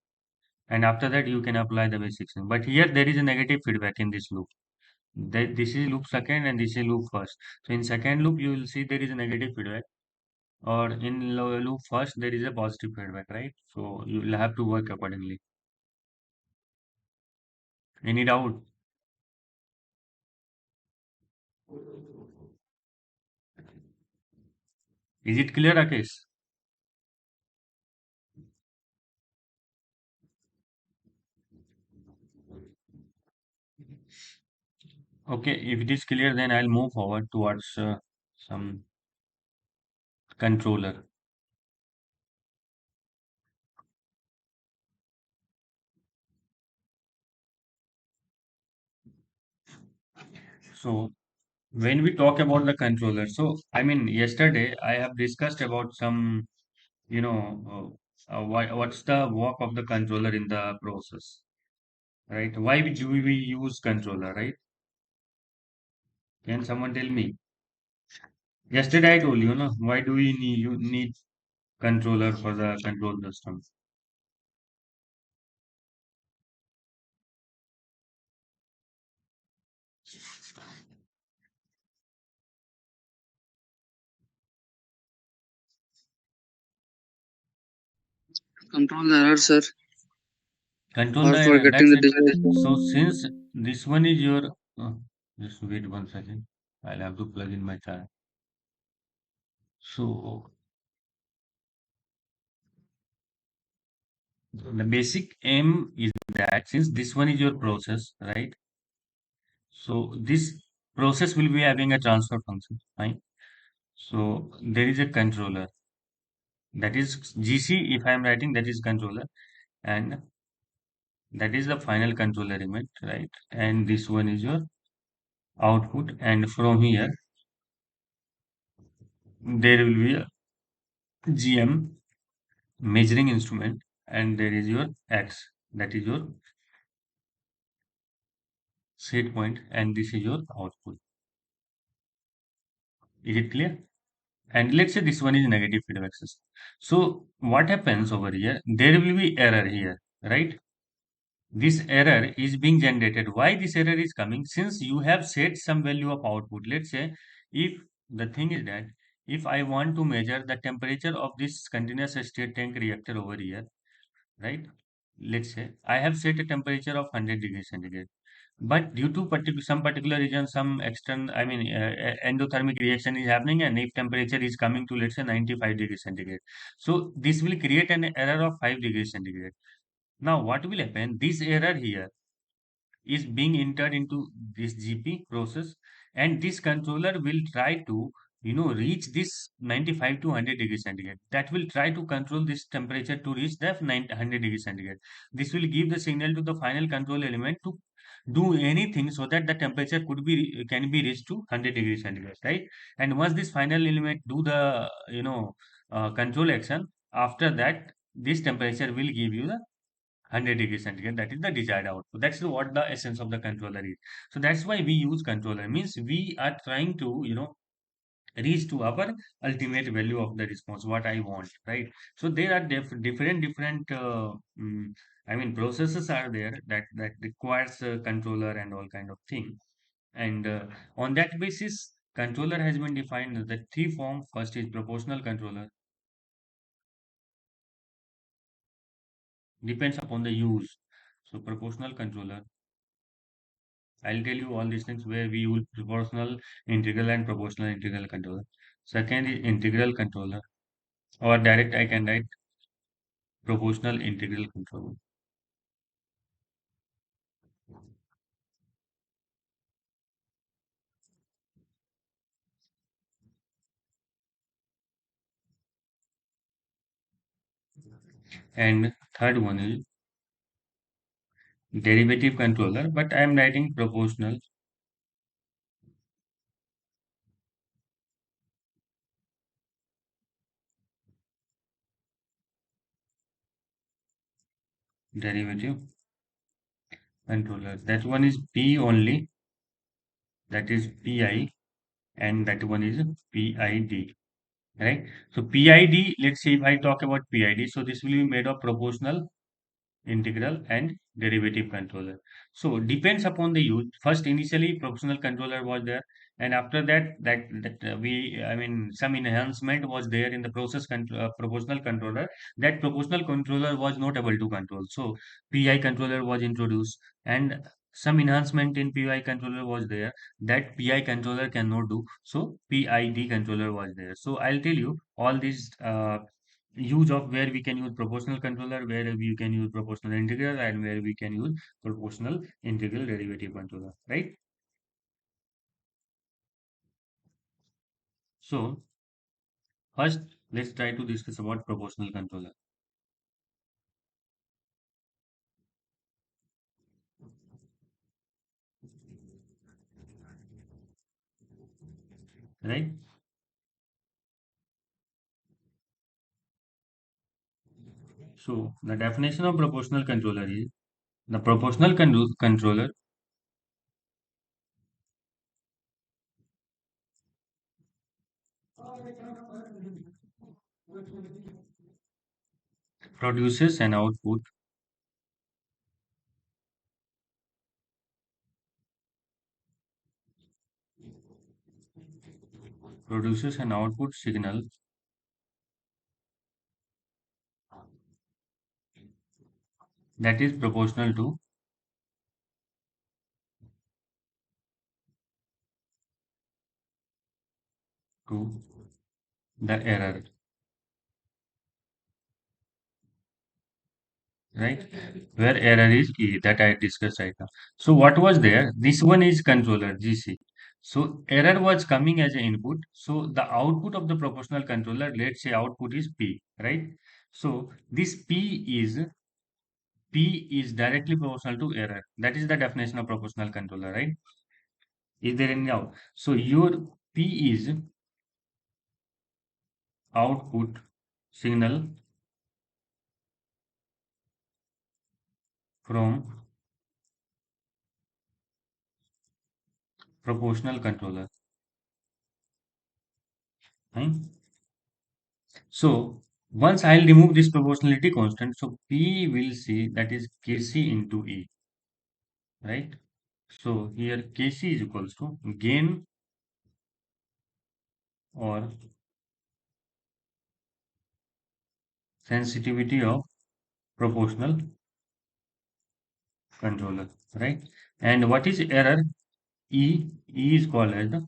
And after that you can apply the basic thing. But here there is a negative feedback in this loop. This is loop second and this is loop first. So in second loop you will see there is a negative feedback, or in loop first there is a positive feedback, right? So you will have to work accordingly. Any doubt? Is it clear, Rakesh? Okay, if it is clear, then I'll move forward towards some controller. So when we talk about the controller, so I mean yesterday I have discussed about some, you know, what's the work of the controller in the process, right? Why do we use controller, right? Can someone tell me? Yesterday I told you, no, why do we need controller for the control system? Control the error, sir. Control Or the for error. getting That's the it. device. So since this one is your, just wait 1 second. I'll have to plug in my charge. So the basic aim is that since this one is your process, right? So this process will be having a transfer function, right? So there is a controller, that is GC. If I am writing, that is controller, and that is the final control element, right? And this one is your output, and from here there will be a GM measuring instrument, and there is your X, that is your set point, and this is your output. Is it clear? And let's say this one is negative feedback system. So what happens over here? There will be error here, right? This error is being generated. Why this error is coming? Since you have set some value of output. Let's say if the thing is that if I want to measure the temperature of this continuous state tank reactor over here, right? Let's say I have set a temperature of 100 degrees centigrade. But due to some particular region, some external, I mean, endothermic reaction is happening, and if temperature is coming to, let's say, 95 degrees centigrade. So this will create an error of 5 degrees centigrade. Now, what will happen? This error here is being entered into this GP process, and this controller will try to reach this 95 to 100 degrees centigrade. That will try to control this temperature to reach the 100 degrees centigrade. This will give the signal to the final control element to do anything so that the temperature can be reached to 100 degrees centigrade, right? And once this final element do the control action, after that this temperature will give you the 100 degrees centigrade. That is the desired output. That's what the essence of the controller is. So that's why we use controller. Means we are trying to reach to our ultimate value of the response what I want, right? So there are different I mean processes are there that requires a controller and all kind of thing. And on that basis controller has been defined the three form. First is proportional controller, depends upon the use. So proportional controller, I'll tell you all these things where we use proportional integral and proportional integral controller. Second is integral controller, or direct I can write proportional integral controller. And third one is derivative controller, but I am writing proportional derivative controller. That one is P only, that is PI, and that one is PID, right? So PID, let's say if I talk about PID, so this will be made of proportional integral and derivative controller. So depends upon the use. First initially proportional controller was there, and after that we I mean some enhancement was there in the proportional controller. That proportional controller was not able to control, so PI controller was introduced, and some enhancement in PI controller was there that PI controller cannot do, so PID controller was there. So I'll tell you all these use of where we can use proportional controller, where we can use proportional integral, and where we can use proportional integral derivative controller, right? So first let's try to discuss about proportional controller, right? So the definition of proportional controller is the controller produces an output signal that is proportional to the error, right? Where error is key that I discussed right now. So what was there? This one is controller GC. So error was coming as an input. So the output of the proportional controller, let's say output is P, right? So this P is directly proportional to error. That is the definition of proportional controller, right? Is there any doubt? So your P is output signal from proportional controller, right? So once I'll remove this proportionality constant, so P will see that is Kc into E, right? So here Kc is equals to gain or sensitivity of proportional controller, right? And what is error? E is called as the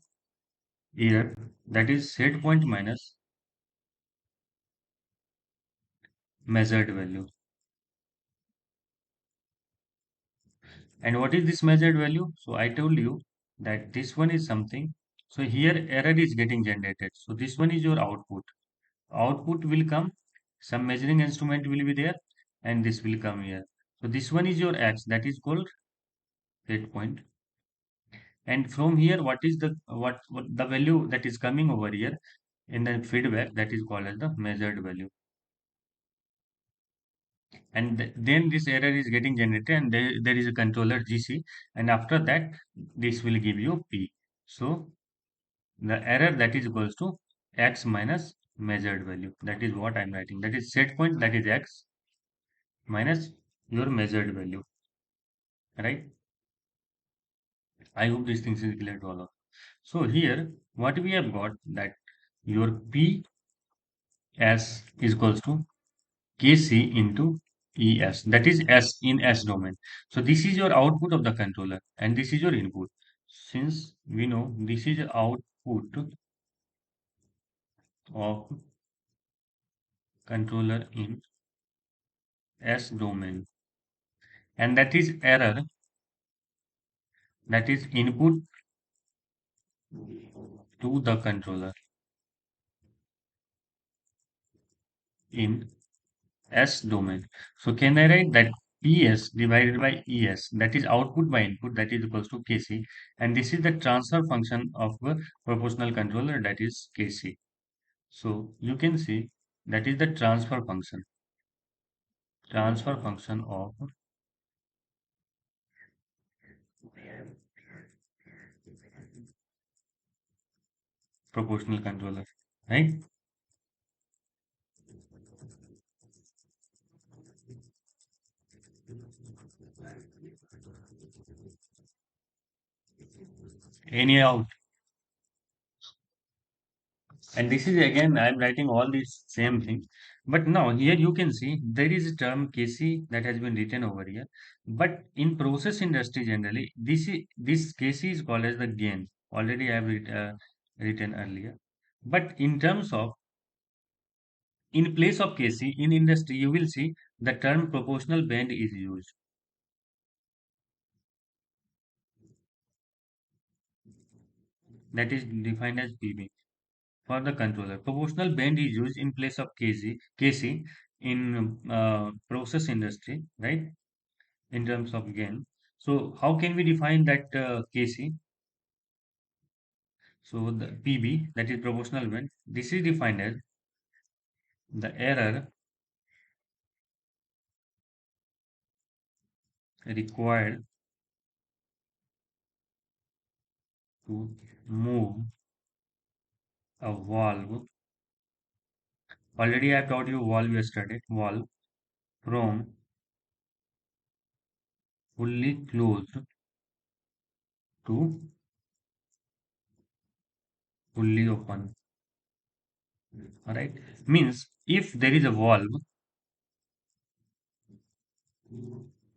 error, that is set point minus measured value. And what is this measured value? So I told you that this one is something. So here error is getting generated. So this one is your output. Output will come, some measuring instrument will be there, and this will come here. So this one is your x, that is called set point. And from here, what is the what the value that is coming over here in the feedback, that is called as the measured value. And then this error is getting generated, and there is a controller GC, and after that this will give you P. So the error that is equals to x minus measured value. That is what I'm writing. That is set point, that is x minus your measured value, right? I hope these things is clear to all of. So here what we have got, that your P S is equals to Kc into Es. That is S in S domain. So this is your output of the controller, and this is your input. Since we know this is output of controller in S domain, and that is error, that is input to the controller in S domain. So can I write that PS divided by ES, that is output by input, that is equals to Kc, and this is the transfer function of a proportional controller, that is Kc. So you can see that is the transfer function of proportional controller, right? Anyhow, and this is again, I'm writing all these same thing. But now here you can see there is a term Kc that has been written over here. But in process industry generally, this Kc is called as the gain. Already I have written earlier. But in terms of, in place of Kc in industry, you will see the term proportional band is used. That is defined as PB for the controller. Proportional band is used in place of Kc in process industry, right? In terms of gain. So how can we define that Kc? So the PB, that is proportional band, this is defined as the error required to move a valve. Already I taught you valve yesterday. Valve from fully closed to fully open. Alright. Means if there is a valve,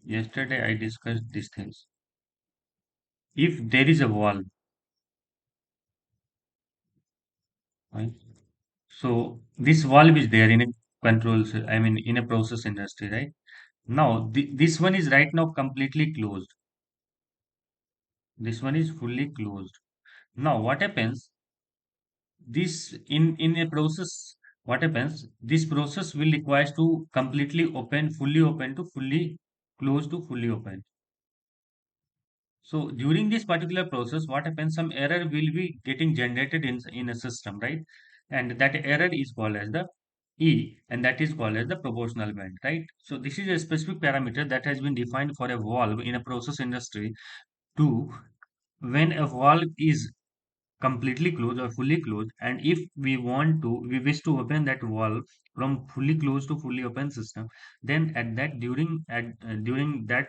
yesterday I discussed these things. If there is a valve, right? So this valve is there in a I mean in a process industry, right? Now this one is right now completely closed. This one is fully closed. Now what happens? This in a process, what happens? This process will require to completely open, fully open to fully close to fully open. So during this particular process, what happens? Some error will be getting generated in a system, right? And that error is called as the E, and that is called as the proportional band, right? So this is a specific parameter that has been defined for a valve in a process industry to, when a valve is completely closed or fully closed, and if we wish to open that valve from fully closed to fully open system, then at that during that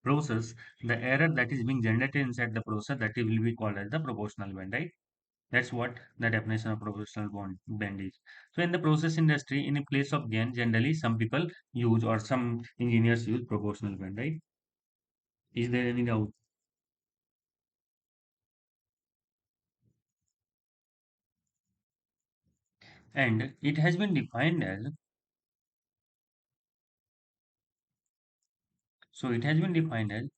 process, the error that is being generated inside the process, that it will be called as the proportional band, right? That's what the definition of band is. So in the process industry, in a place of gain, generally some people use, or some engineers use, proportional band, right? Is there any doubt? And it has been defined as, so it has been defined as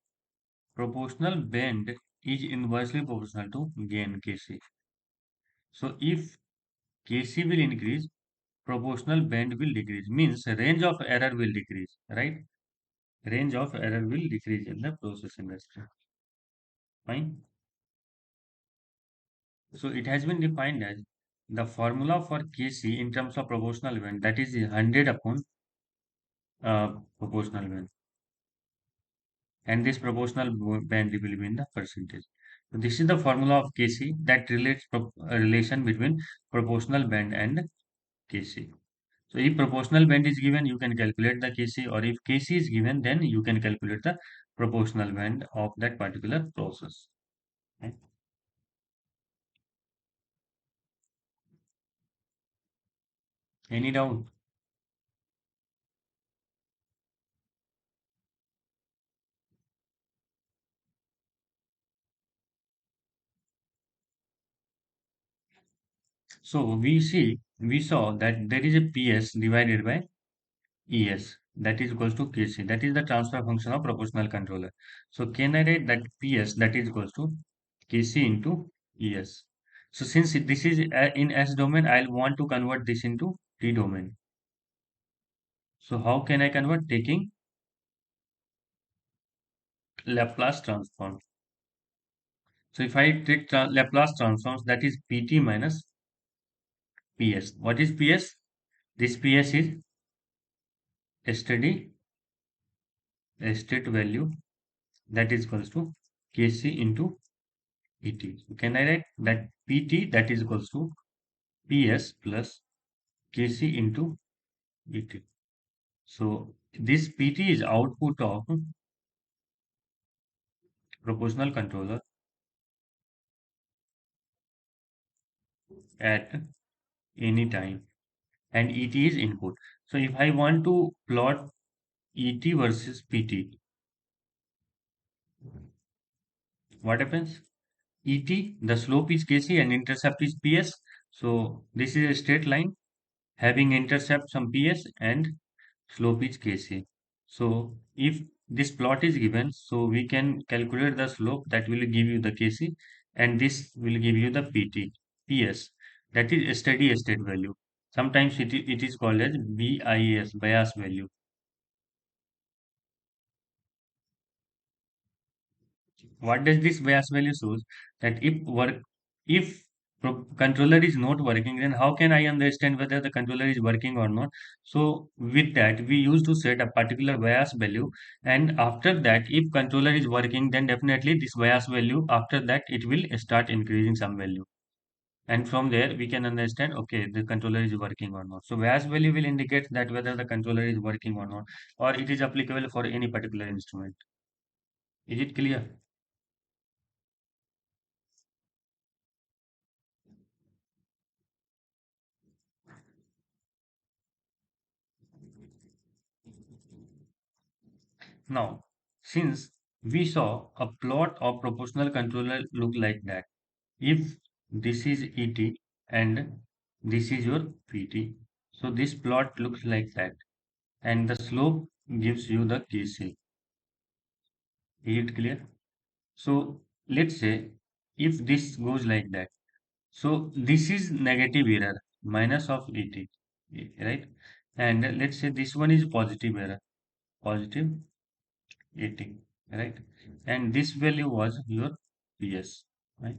proportional band is inversely proportional to gain Kc. So if Kc will increase, proportional band will decrease. Means range of error will decrease, right? Range of error will decrease in the process industry. Fine. So it has been defined as the formula for Kc in terms of proportional band, that is 100 upon proportional band, and this proportional band will be in the percentage. So this is the formula of Kc that relates a relation between proportional band and Kc. So if proportional band is given, you can calculate the Kc, or if Kc is given, then you can calculate the proportional band of that particular process. Right? Any doubt? So we saw that there is a Ps divided by Es, that is equals to Kc. That is the transfer function of proportional controller. So can I write that Ps, that is equals to Kc into Es? So since this is in S domain, I'll want to convert this into T domain. So how can I convert? Taking Laplace transform. So if I take Laplace transforms, that is Pt minus Ps. What is Ps? This Ps is steady state value, that is equals to Kc into Pt. So can I write that Pt, that is equals to Ps plus Kc into Et. So this Pt is output of proportional controller at any time, and Et is input. So if I want to plot Et versus Pt, what happens? Et, the slope is Kc and intercept is Ps. So this is a straight line having intercept some Ps and slope is Kc. So if this plot is given, so we can calculate the slope, that will give you the Kc, and this will give you the Ps, that is a steady state value. Sometimes it is called as BIS, bias value. What does this bias value shows? That if controller is not working, then how can I understand whether the controller is working or not? So with that, we used to set a particular bias value, and after that, if controller is working, then definitely this bias value, after that, it will start increasing some value. And from there, we can understand, okay, the controller is working or not. So bias value will indicate that whether the controller is working or not, or it is applicable for any particular instrument. Is it clear? Now, since we saw a plot of proportional controller look like that, if this is Et and this is your Pt, so this plot looks like that, and the slope gives you the Kc. Is it clear? So let's say if this goes like that, so this is negative error minus of Et, right? And let's say this one is positive error, positive 80, right? And this value was your PS, right?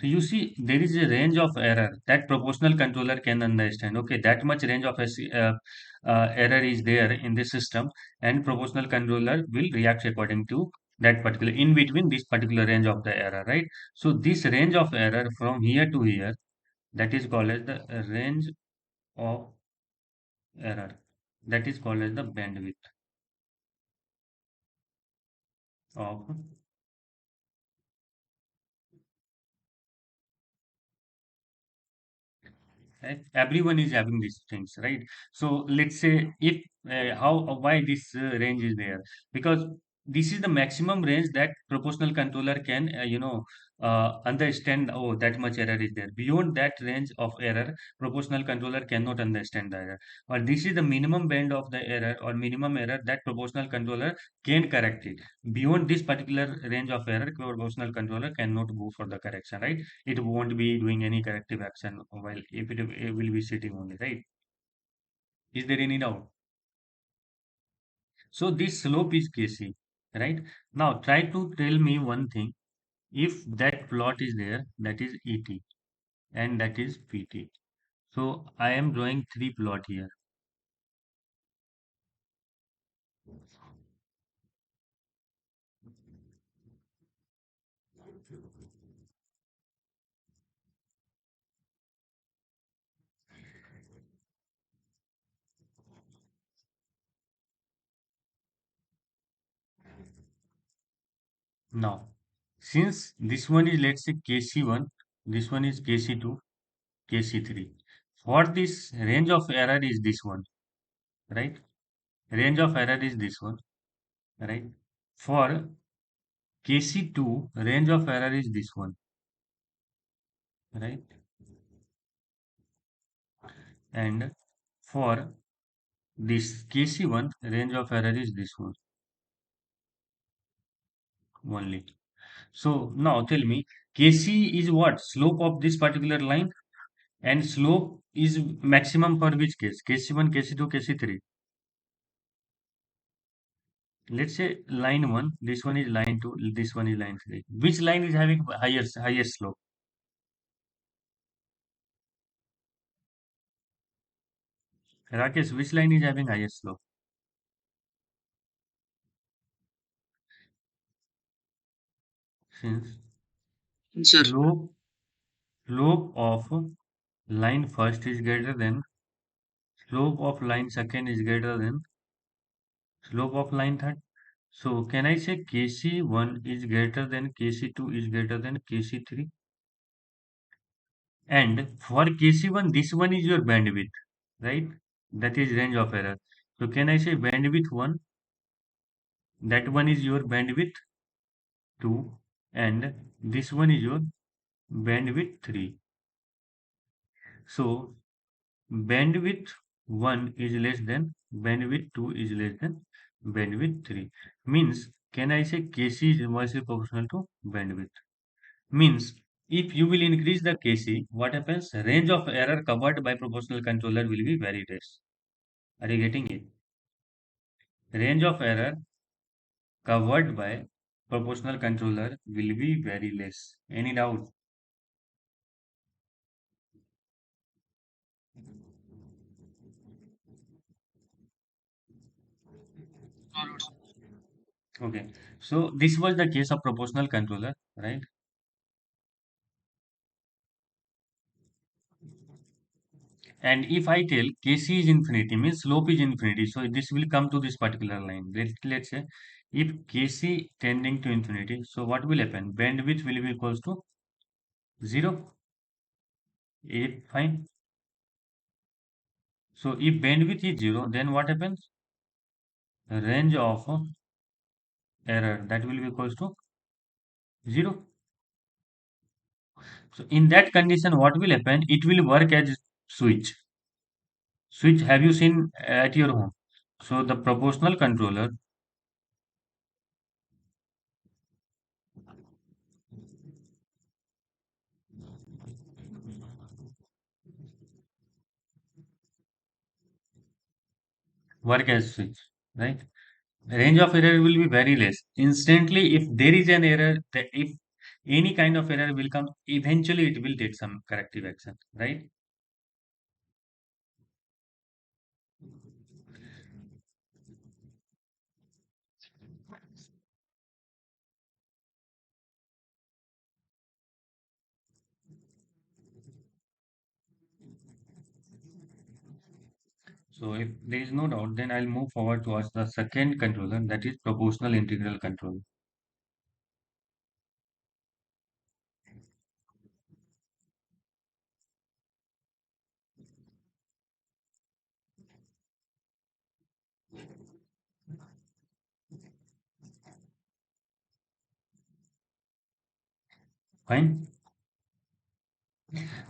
So you see there is a range of error that proportional controller can understand. Okay, that much range of error is there in the system, and proportional controller will react according to that particular, in between this particular range of the error, right? So this range of error from here to here, that is called as the range of error. That is called as the bandwidth of. Right? Everyone is having these things, right? So let's say if how why this range is there, because this is the maximum range that proportional controller can understand. Oh, that much error is there. Beyond that range of error, proportional controller cannot understand the error, or this is the minimum band of the error or minimum error that proportional controller can correct it. Beyond this particular range of error, proportional controller cannot go for the correction, right? It won't be doing any corrective action while if it will be sitting only, right? Is there any doubt? So this slope is Kc, right? Now try to tell me one thing. If that plot is there, that is Et and that is Pt. So I am drawing three plot here. Now, since this one is, let's say, Kc1, this one is Kc2, Kc3. For this range of error is this one, right? Range of error is this one, right? For Kc2, range of error is this one, right? And for this Kc1, range of error is this one only. So now tell me, Kc is what? Slope of this particular line, and slope is maximum for which case? Kc1, Kc2, Kc3. Let's say line 1, this one is line 2, this one is line 3. Which line is having highest slope? Rakesh, which line is having highest slope? Since Sir, slope slope of line first is greater than slope of line second is greater than slope of line third. So can I say Kc1 is greater than Kc2 is greater than Kc3? And for Kc1, this one is your bandwidth, right? That is range of error. So can I say bandwidth 1? That one is your bandwidth 2, and this one is your bandwidth 3. So bandwidth 1 is less than bandwidth 2 is less than bandwidth 3. Means can I say Kc is inversely proportional to bandwidth? Means if you will increase the Kc, what happens? Range of error covered by proportional controller will be very less. Are you getting it? Range of error covered by proportional controller will be very less. Any doubt? Okay. So this was the case of proportional controller, right? And if I tell Kc is infinity, means slope is infinity. So this will come to this particular line. Let's say if Kc tending to infinity, so what will happen? Bandwidth will be equals to 0. Fine. So if bandwidth is 0, then what happens? Range of error that will be equals to 0. So in that condition, what will happen? It will work as switch. Switch have you seen at your home? So the proportional controller work as switch, right? Range of error will be very less. Instantly, if there is an error, if any kind of error will come, eventually it will take some corrective action, right? So if there is no doubt, then I'll move forward towards the second controller, that is proportional integral control. Fine.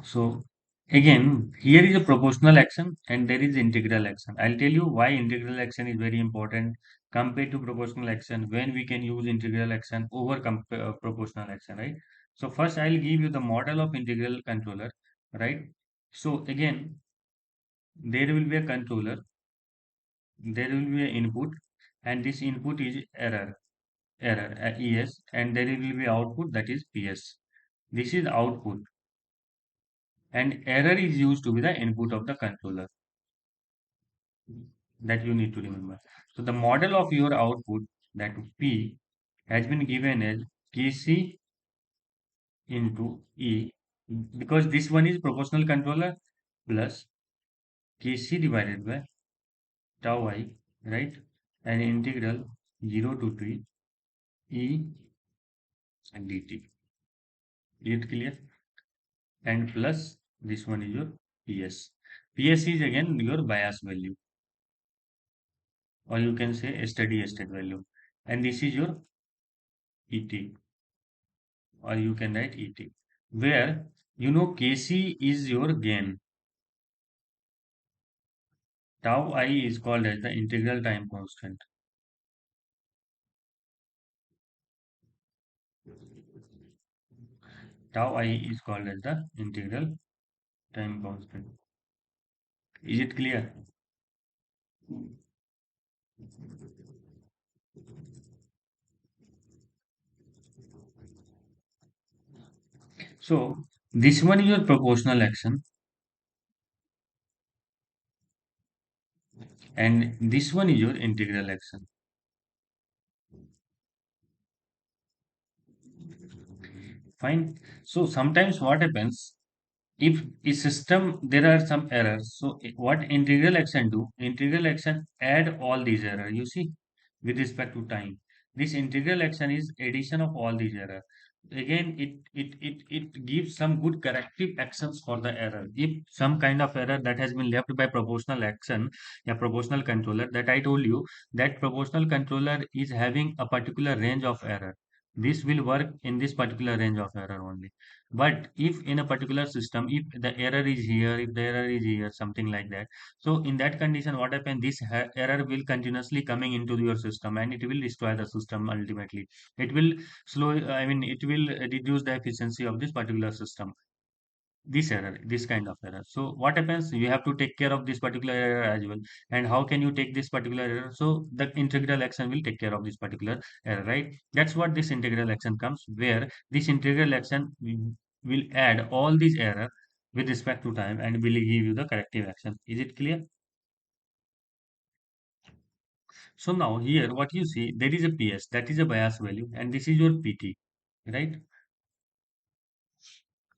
So again, here is a proportional action and there is integral action. I'll tell you why integral action is very important compared to proportional action, when we can use integral action over proportional action, right? So first I'll give you the model of integral controller, right? So again, there will be a controller, there will be an input, and this input is error, ES, and there will be output, that is PS. This is output, and error is used to be the input of the controller, that you need to remember. So the model of your output, that P, has been given as Kc into E, because this one is proportional controller, plus Kc divided by tau I, right? And integral 0 to t E dt. Is it clear? And plus this one is your PS. PS is again your bias value, or you can say a steady state value. And this is your ET, or you can write ET, where you know Kc is your gain. Tau I is called as the integral time constant. Tau I is called as the integral time constant. Is it clear? So this one is your proportional action, and this one is your integral action. Fine. So sometimes what happens, if a system there are some errors, so what integral action do, integral action add all these error, you see, with respect to time. This integral action is addition of all these error. Again, it gives some good corrective actions for the error. If some kind of error that has been left by proportional action, a proportional controller, that I told you, that proportional controller is having a particular range of error, this will work in this particular range of error only. But if in a particular system, if the error is here, if the error is here, something like that, so in that condition, what happens? This error will continuously coming into your system, and it will destroy the system ultimately. It will slow, I mean, it will reduce the efficiency of this particular system. This error, this kind of error. So what happens? You have to take care of this particular error as well. And how can you take this particular error? So the integral action will take care of this particular error, right? That's what this integral action comes, where this integral action will add all these error with respect to time and will give you the corrective action. Is it clear? So now here what you see, there is a PS, that is a bias value, and this is your PT, right?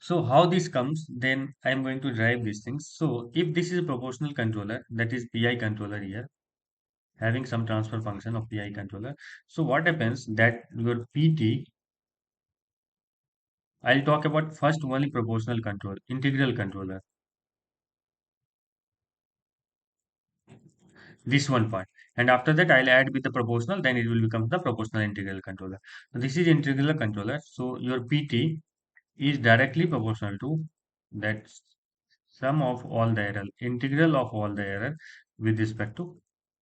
So how this comes, then I am going to drive these things. So if this is a proportional controller, that is PI controller here, having some transfer function of PI controller. So what happens that your PT, I'll talk about first only proportional control, integral controller, this one part. And after that, I'll add with the proportional, then it will become the proportional integral controller. So this is integral controller. So your PT is directly proportional to that sum of all the error, integral of all the error with respect to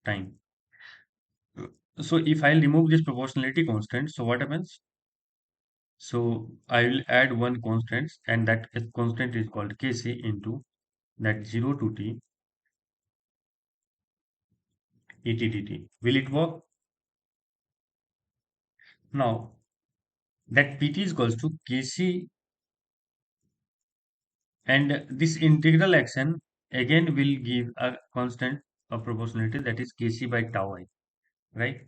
time. So if I remove this proportionality constant, so what happens? So I will add one constant, and that constant is called Kc into that 0 to t dt. Will it work? Now that pt is equals to Kc, and this integral action again will give a constant of proportionality, that is Kc by tau I, right?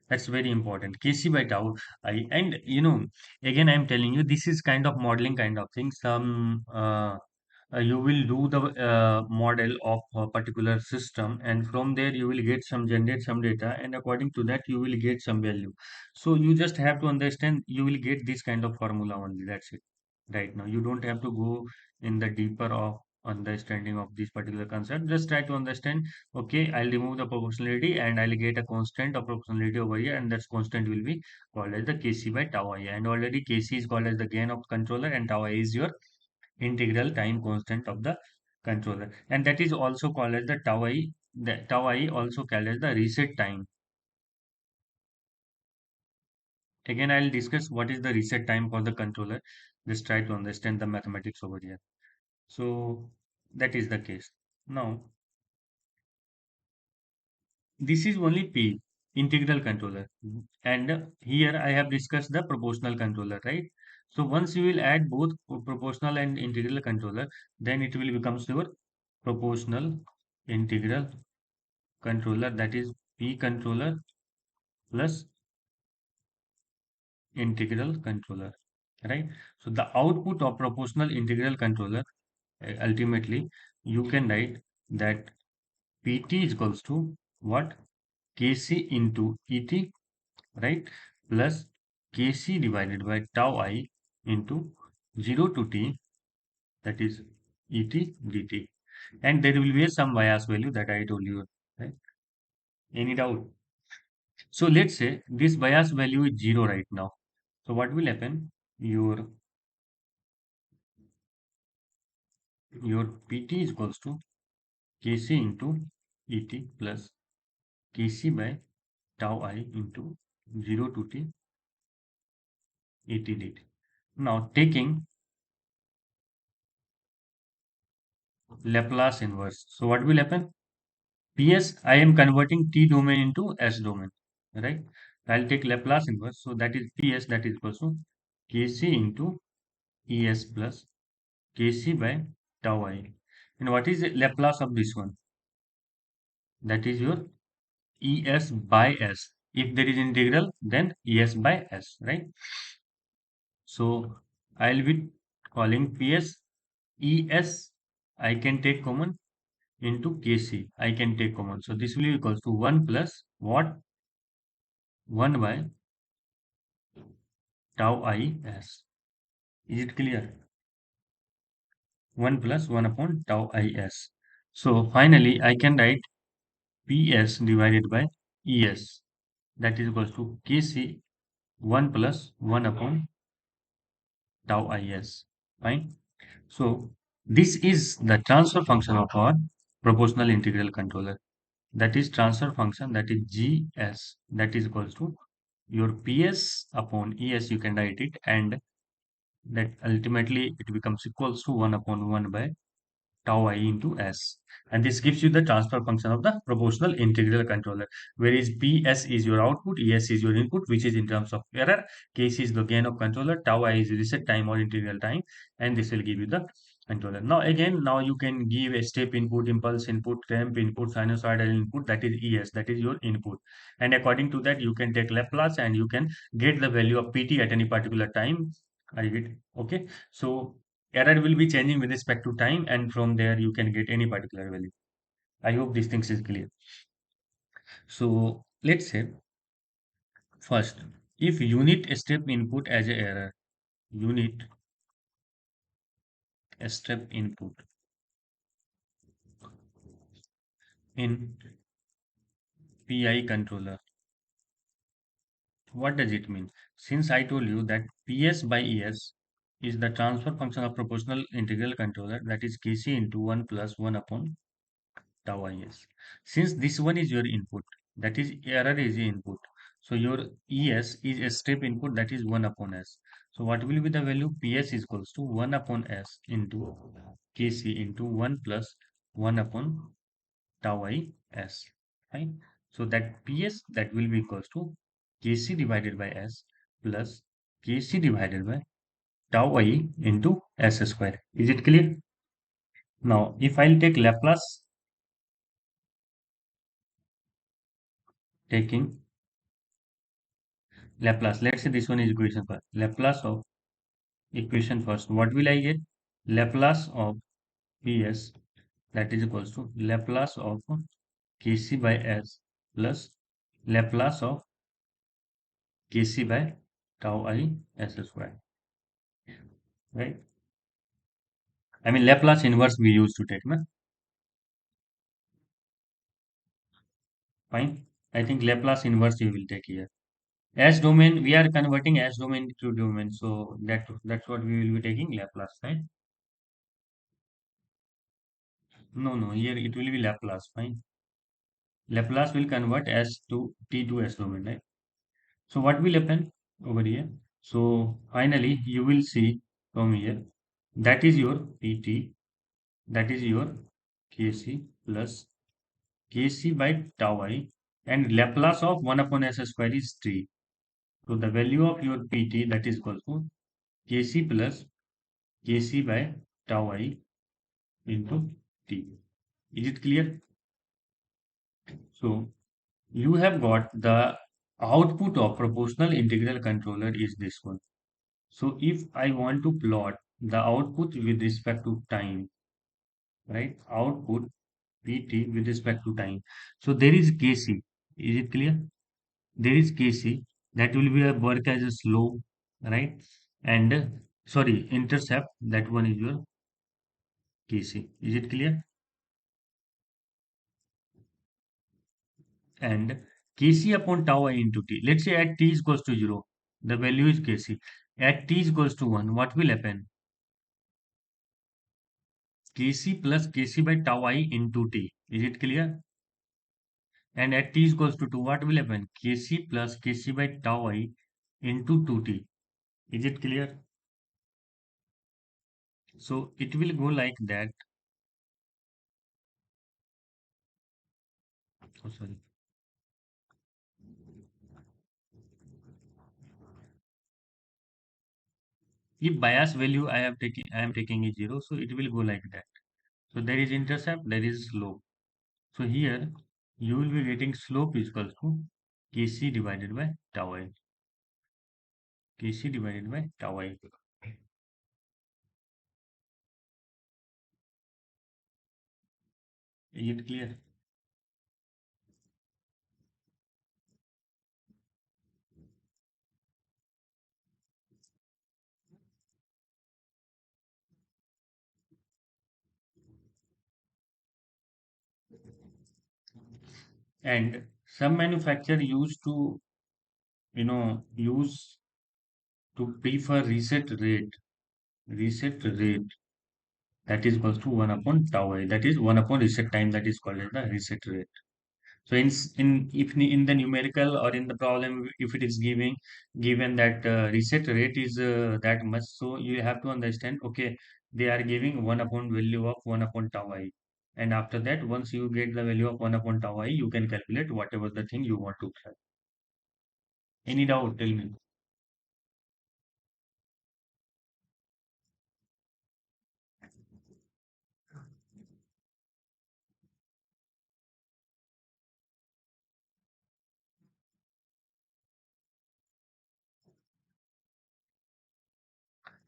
That's very important. Kc by tau I, and again I'm telling you, this is kind of modeling kind of thing. You will do the model of a particular system, and from there you will get some, generate some data, and according to that you will get some value. So you just have to understand, you will get this kind of formula only, that's it. Right now you don't have to go in the deeper of understanding of this particular concept. Just try to understand, okay, I'll remove the proportionality and I'll get a constant of proportionality over here, and that constant will be called as the Kc by tau I. And already Kc is called as the gain of controller, and tau I is your integral time constant of the controller. And that is also called as the tau I also called as the reset time. Again, I'll discuss what is the reset time for the controller. Just try to understand the mathematics over here. So that is the case. Now, this is only P, integral controller. And here I have discussed the proportional controller, right? So once you will add both proportional and integral controller, then it will becomes your proportional integral controller, that is P controller plus integral controller, right? So the output of proportional integral controller, ultimately you can write that Pt is equals to what? Kc into Et, right? Plus Kc divided by tau I into 0 to t, that is Et dt. And there will be some bias value that I told you, right? Any doubt? So let's say this bias value is 0 right now. So what will happen? Your Pt is equals to Kc into Et plus Kc by tau I into 0 to t Et dt. Now taking Laplace inverse. So what will happen? Ps, I am converting t domain into s domain, right? I'll take Laplace inverse. So that is Ps, that is equals to Kc into Es plus Kc by tau I. And what is the Laplace of this one? That is your Es by s. If there is integral, then Es by s, right? So I'll be calling Ps Es. I can take common into Kc. I can take common. So this will be equals to 1 plus what? 1 by tau I s. Is it clear? 1 plus 1 upon tau I s. So finally, I can write Ps divided by Es. That is equals to Kc 1 plus 1 upon tau is. Fine. So this is the transfer function of our proportional integral controller. That is transfer function, that is Gs, that is equals to your Ps upon Es, you can write it, and that ultimately it becomes equals to 1 upon 1 by tau I into S. And this gives you the transfer function of the proportional integral controller, whereas PS is your output, ES is your input, which is in terms of error, KC is the gain of controller, tau I is reset time or integral time, and this will give you the controller. Now again, now you can give a step input, impulse input, ramp input, sinusoidal input, that is ES, that is your input. And according to that, you can take Laplace and you can get the value of PT at any particular time. I get, okay. So error will be changing with respect to time, and from there you can get any particular value. I hope these things is clear. So let's say first, if unit step input as a error, unit step input in PI controller, what does it mean? Since I told you that PS by ES is the transfer function of proportional integral controller, that is Kc into 1 plus 1 upon tau is. Since this one is your input, that is error is the input. So your ES is a step input, that is 1 upon S. So what will be the value? PS is equals to 1 upon S into Kc into 1 plus 1 upon tau I S. Fine. So that PS, that will be equals to Kc divided by S plus Kc divided by tau I into S square. Is it clear? Now, if I'll take Laplace, taking Laplace. Let's say this one is equation first. Laplace of equation first. What will I get? Laplace of Ps, that is equals to Laplace of Kc by S plus Laplace of Kc by tau I S square. Right? I mean, Laplace inverse we used to take, na? Fine. I think Laplace inverse we will take here. S domain, we are converting S domain to domain, so that's what we will be taking Laplace, right? No, no, here it will be Laplace, fine. Laplace will convert S to T to S domain, right? So what will happen over here? So finally, you will see from here, that is your PT, that is your Kc plus Kc by tau I, and Laplace of 1 upon S square is 3. So the value of your PT, that is equal to Kc plus Kc by tau I into T. Is it clear? So you have got the output of proportional integral controller is this one. So if I want to plot the output with respect to time, right? Output PT with respect to time. So there is Kc. Is it clear? There is Kc that will be a work as a slope, right? And sorry, intercept. That one is your Kc. Is it clear? And Kc upon tau I into t. Let's say at t is equals to 0, the value is Kc. At t is equals to 1, what will happen? Kc plus Kc by tau I into t. Is it clear? And at t is equals to 2, what will happen? Kc plus Kc by tau I into 2t. Is it clear? So it will go like that. Oh, sorry. If bias value I am taking is 0, so it will go like that. So there is intercept, there is slope. So here you will be getting slope is equals to Kc divided by tau I. Kc divided by tau I. Is it clear? And some manufacturer used to, use to prefer reset rate that is equals to 1 upon tau I. That is 1 upon reset time, that is called as the reset rate. So in the numerical or in the problem, if it is given that reset rate is that much, so you have to understand, okay, they are giving 1 upon value of 1 upon tau I. And after that, once you get the value of 1 upon tau I, you can calculate whatever the thing you want to try. Any doubt? Tell me.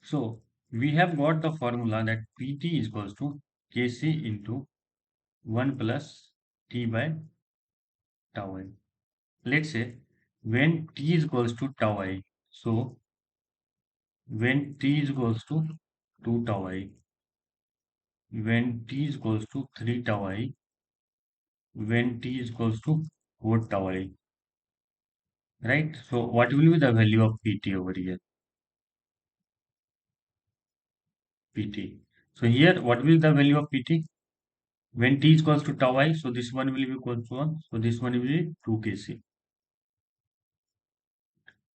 So we have got the formula that Pt is equals to Kc into 1 plus T by tau I. Let's say when T is equals to tau I, so when T is equals to 2 tau I, when T is equals to 3 tau I, when T is equals to 4 tau I, right? So what will be the value of Pt over here? Pt. So here, what will be the value of Pt? When T is equals to tau I, so this one will be equals to 1. So this one will be 2 Kc.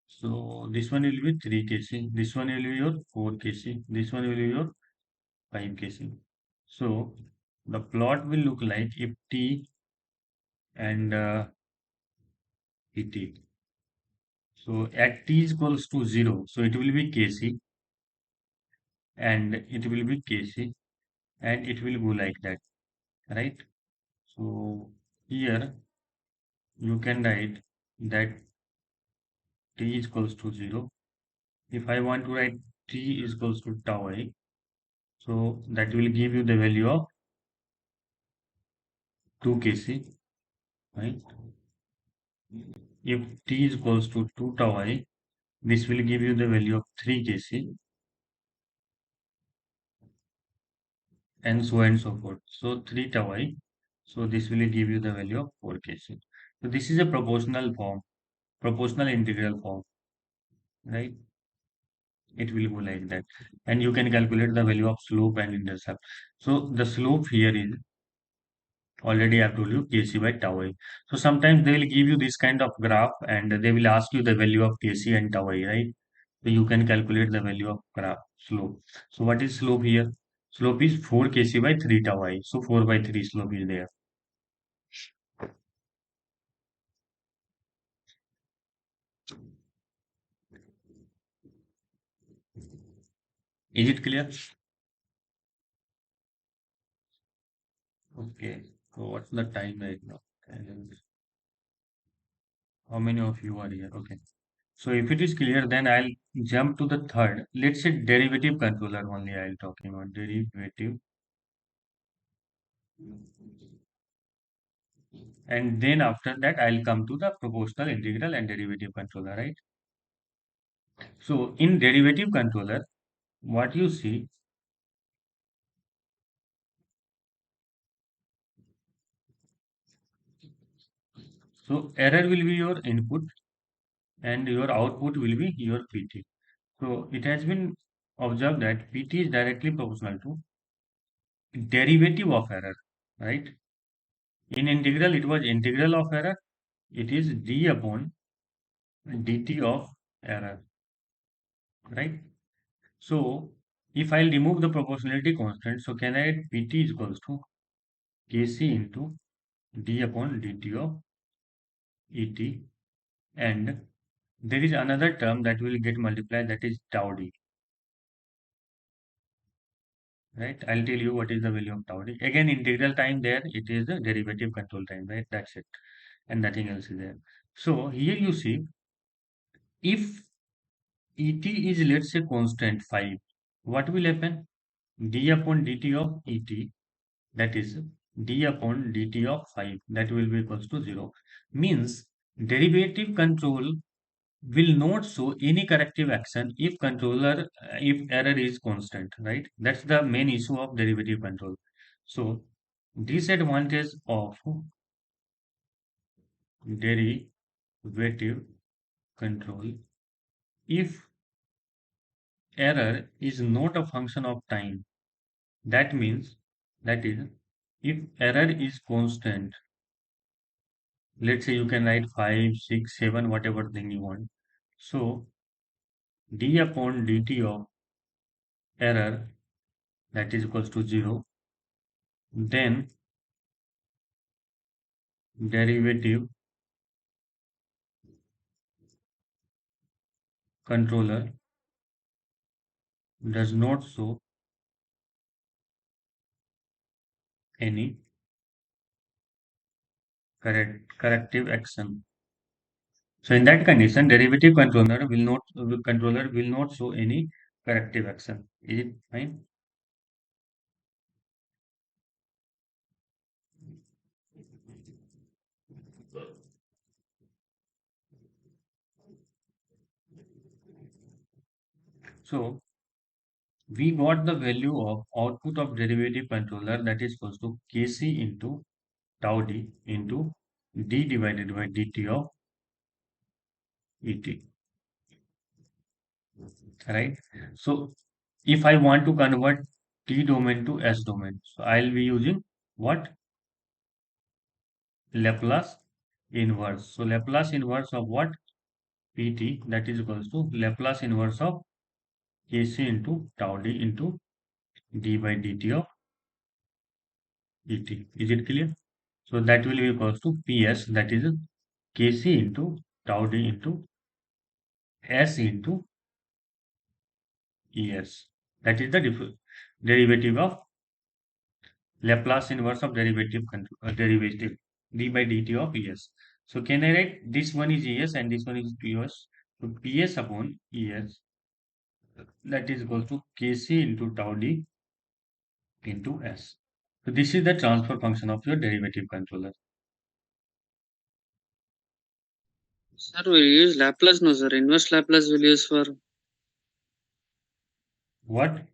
So this one will be 3 Kc. This one will be your 4 Kc. This one will be your 5 Kc. So the plot will look like if T and Pt. So at t is equals to 0, so it will be Kc and it will be Kc and it will go like that, right? So here you can write that t is equals to 0. If I want to write t is equals to tau I, so that will give you the value of 2 Kc, right? If t is equals to 2 tau I, this will give you the value of 3 Kc. and so forth. So 3 tau I. So this will give you the value of 4 kc. So this is a proportional form, proportional integral form, right? It will go like that. And you can calculate the value of slope and intercept. So the slope here is already I've told you Kc by tau I. So sometimes they will give you this kind of graph and they will ask you the value of Kc and tau I, right? So you can calculate the value of graph slope. So what is slope here? Slope is 4 Kc by 3 tau I. So 4 by 3 slope is there. Is it clear? Okay. So what's the time right now? How many of you are here? Okay. So if it is clear, then I'll jump to the third. Let's say derivative controller only I'll talking about derivative. And then after that, I'll come to the proportional integral and derivative controller, right? So in derivative controller, what you see, so error will be your input and your output will be your PT. So it has been observed that PT is directly proportional to derivative of error, right? In integral, it was integral of error. It is d upon dt of error, right? So if I'll remove the proportionality constant, so can I write PT is equals to Kc into d upon dt of Et, and there is another term that will get multiplied, that is tau d, right? I'll tell you what is the value of tau d. Again, integral time there, it is the derivative control time, right? That's it, and nothing else is there. So here you see, if Et is, let's say, constant 5, what will happen? D upon dt of Et, that is d upon dt of 5, that will be equals to 0. Means derivative control will not show any corrective action if controller if error is constant, right? That's the main issue of derivative control. So disadvantage of derivative control, if error is not a function of time, that means, that is, if error is constant, let's say you can write 5, 6, 7, whatever thing you want. So d upon dt of error, that is equals to 0, then derivative controller does not show any corrective action. So in that condition, derivative controller will not show any corrective action. Is it fine? So we got the value of output of derivative controller, that is equals to Kc into tau d into d divided by dt of Et, right? So if I want to convert t domain to s domain, so I'll be using what? Laplace inverse. So Laplace inverse of what? Pt, that is equals to Laplace inverse of Kc into tau d into d by dt of Et. Is it clear? So that will be equals to Ps, that is Kc into tau d into s into Es. That is the derivative of Laplace inverse of derivative d by dt of Es. So can I write this one is Es and this one is Ps? So Ps upon Es, that is equal to Kc into tau d into S. So this is the transfer function of your derivative controller. Sir, we use Laplace, no sir. Inverse Laplace will use for. What?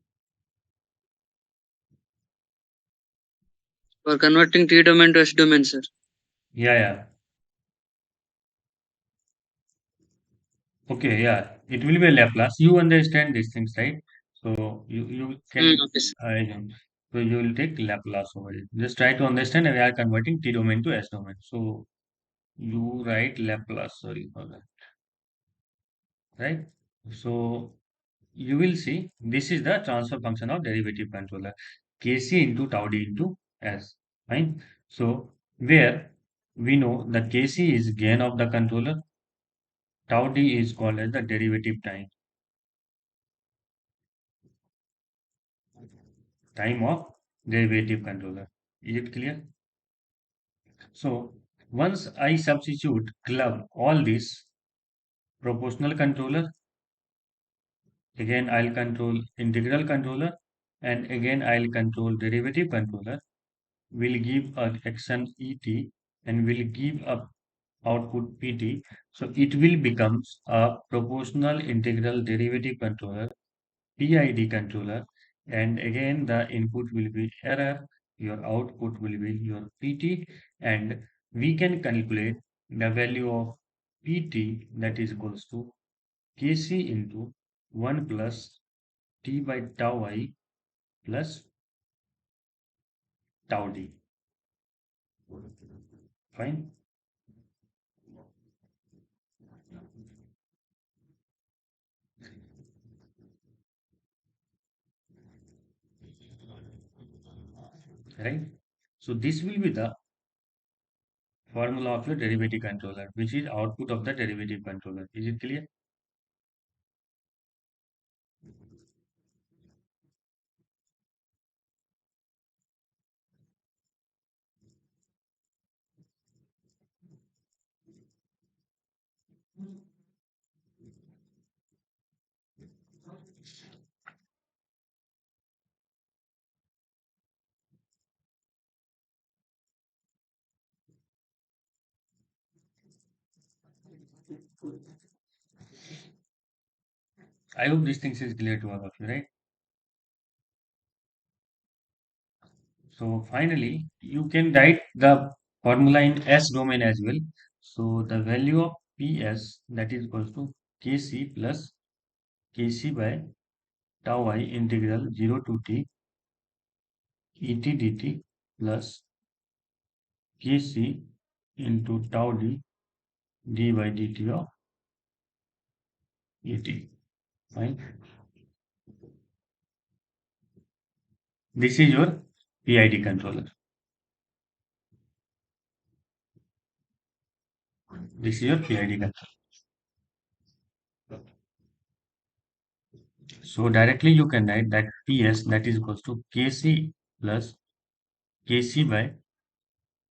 For converting T domain to S domain, sir. Yeah, yeah. Okay, yeah. It will be a Laplace. You understand these things, right? So you can Okay, sir. assume. So you will take Laplace over it. Just try to understand we are converting T domain to S domain. So you write Laplace, sorry for that, right? So you will see this is the transfer function of derivative controller Kc into tau d into S. Fine. So where we know the Kc is gain of the controller, tau d is called as the derivative time of derivative controller. Is it clear? So once I substitute club all this proportional controller, again I'll control integral controller, and again I'll control derivative controller, will give a action et and will give a output pt. So it will becomes a proportional integral derivative controller, PID controller, and again the input will be error, your output will be your PT, and we can calculate the value of PT, that is equals to Kc into 1 plus T by tau I plus tau D. Fine, right? So this will be the formula of your derivative controller, which is output of the derivative controller. Is it clear? I hope this thing is clear to all of you, right? So finally, you can write the formula in S domain as well. So the value of PS, that is equals to Kc plus Kc by tau I integral 0 to t et dt plus Kc into tau d d by dt of et. Fine. This is your PID controller. This is your PID controller. So directly you can write that PS, that is equals to Kc plus Kc by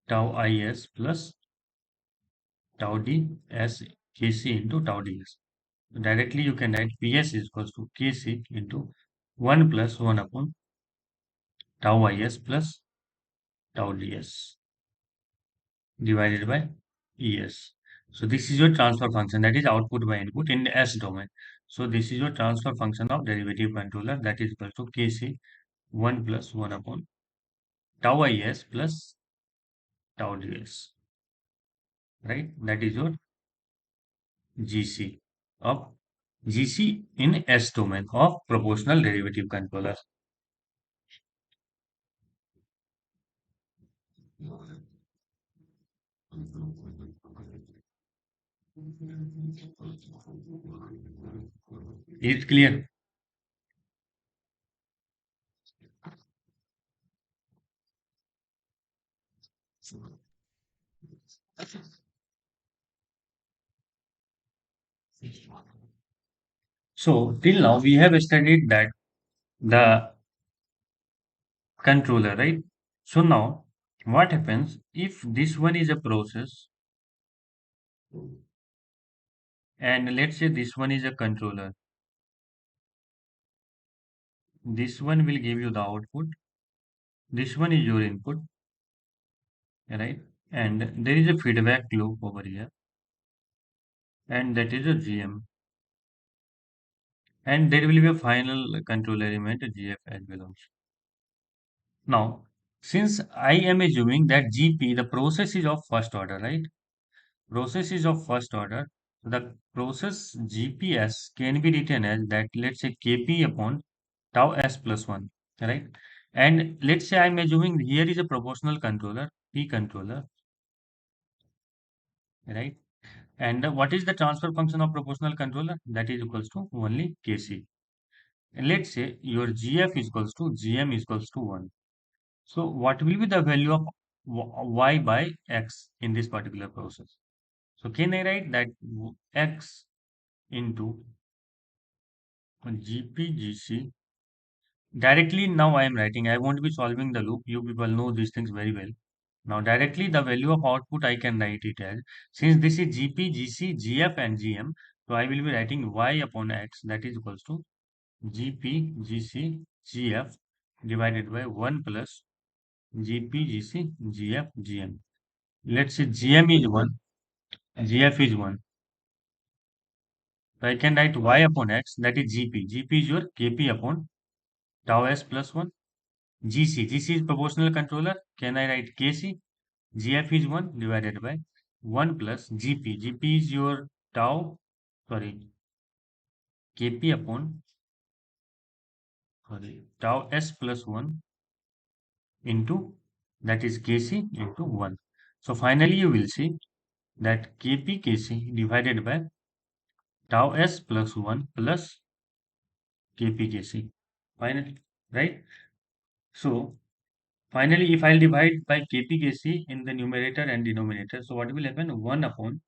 tau is plus tau d as Kc into tau ds. So directly you can write Ps is equals to Kc into 1 plus 1 upon tau is plus tau ds divided by Es. So this is your transfer function, that is output by input in the S domain. So this is your transfer function of derivative controller, that is equal to Kc 1 plus 1 upon tau is plus tau ds, right? That is your GC of GC in S domain of proportional derivative controller. Is it clear? So till now we have studied that the controller, right? So now what happens if this one is a process and let's say this one is a controller. This one will give you the output. This one is your input, right? And there is a feedback loop over here, and that is a GM. And there will be a final control element, GF as well also. Now Since I am assuming that GP, the process is of first order, right? Process is of first order. The process GPS can be written as that, let's say Kp upon tau s plus 1, right? And let's say I'm assuming here is a proportional controller, P controller, right? And what is the transfer function of proportional controller? That is equals to only Kc. And let's say your GF is equals to GM is equals to 1. So what will be the value of y by x in this particular process? So can I write that x into GPGC directly? Now I am writing, I won't be solving the loop. You people know these things very well. Now directly the value of output I can write it as, since this is GP, GC, GF and GM, so I will be writing y upon x, that is equals to GP, GC, GF divided by 1 plus GP, GC, GF, GM. Let's say GM is 1, GF is 1. So I can write y upon x, that is GP. GP is your Kp upon tau s plus 1. GC, GC is proportional controller. Can I write Kc? GF is 1 divided by 1 plus GP. GP is your sorry, Kp upon, tau s plus 1 into, that is Kc into 1. So finally you will see that Kp Kc divided by tau s plus 1 plus Kp Kc. Finally, right? So finally, if I'll divide by Kp Kc in the numerator and denominator, so what will happen? 1 upon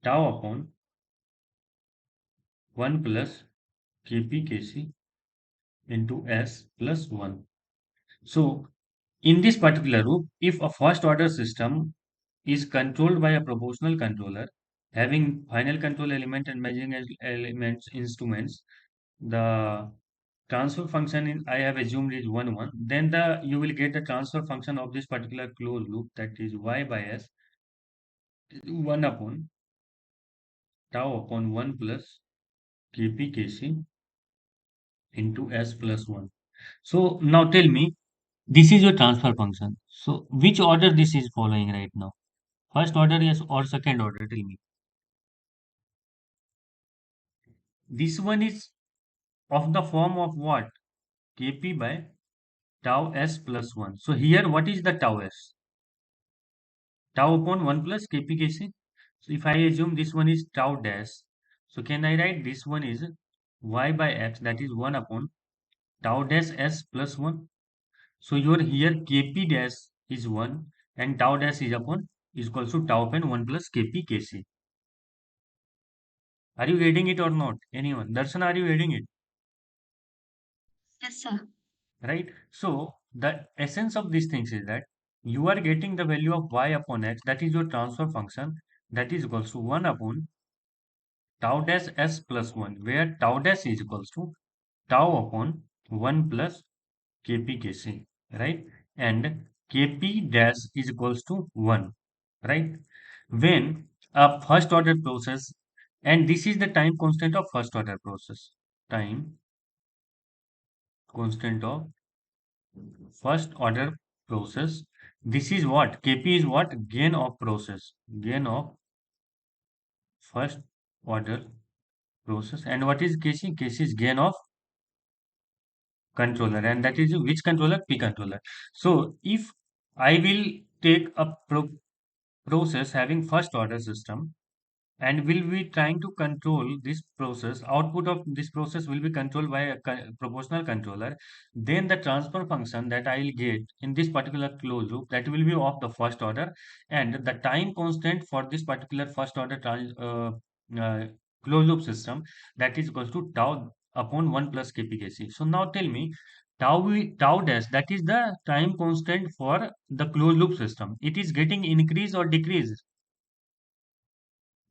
tau upon 1 plus Kp Kc into s plus 1. So in this particular loop, if a first order system is controlled by a proportional controller having final control element and measuring elements instruments, the transfer function in I have assumed is 1 1, then you will get the transfer function of this particular closed loop, that is y by s 1 upon tau upon 1 plus Kp Kc into s plus 1. So now tell me, this is your transfer function. So which order this is following right now? First order, yes, or second order? Tell me. This one is of the form of what? Kp by tau s plus 1. So here, what is the tau s? Tau upon 1 plus Kp Kc. So if I assume this one is tau dash, so can I write this one is y by x, that is 1 upon tau dash s plus 1. So your here Kp dash is 1 and tau dash is upon is equals to tau upon 1 plus Kp Kc. Are you getting it or not? Anyone? Darshan, are you getting it? Yes, sir. Right? So the essence of these things is that you are getting the value of y upon x, that is your transfer function, that is equals to 1 upon tau dash s plus 1, where tau dash is equals to tau upon 1 plus Kp Kc, right? And Kp dash is equals to 1, right? When a first order process, and this is the time constant of first order process, time constant of first order process. This is what? Kp is what? Gain of process. Gain of first order process. And what is Kc? Kc is gain of controller. And that is which controller? P controller. So if I will take a process having first order system, and will be trying to control this process, output of this process will be controlled by a proportional controller, then the transfer function that I will get in this particular closed loop, that will be of the first order, and the time constant for this particular first order uh, closed loop system, that is equals to tau upon 1 plus kpkc. So now tell me, tau dash, that is the time constant for the closed loop system, it is getting increase or decrease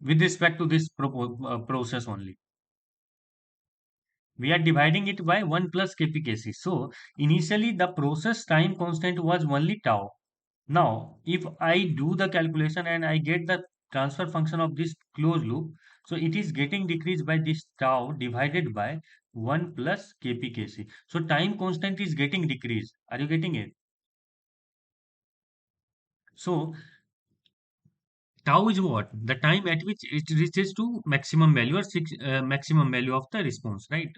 with respect to this process only. We are dividing it by 1 plus kpkc. So initially the process time constant was only tau. Now if I do the calculation and I get the transfer function of this closed loop, so it is getting decreased by this tau divided by 1 plus kpkc. So time constant is getting decreased. Are you getting it? So tau is what? The time at which it reaches to maximum value or maximum value of the response, right?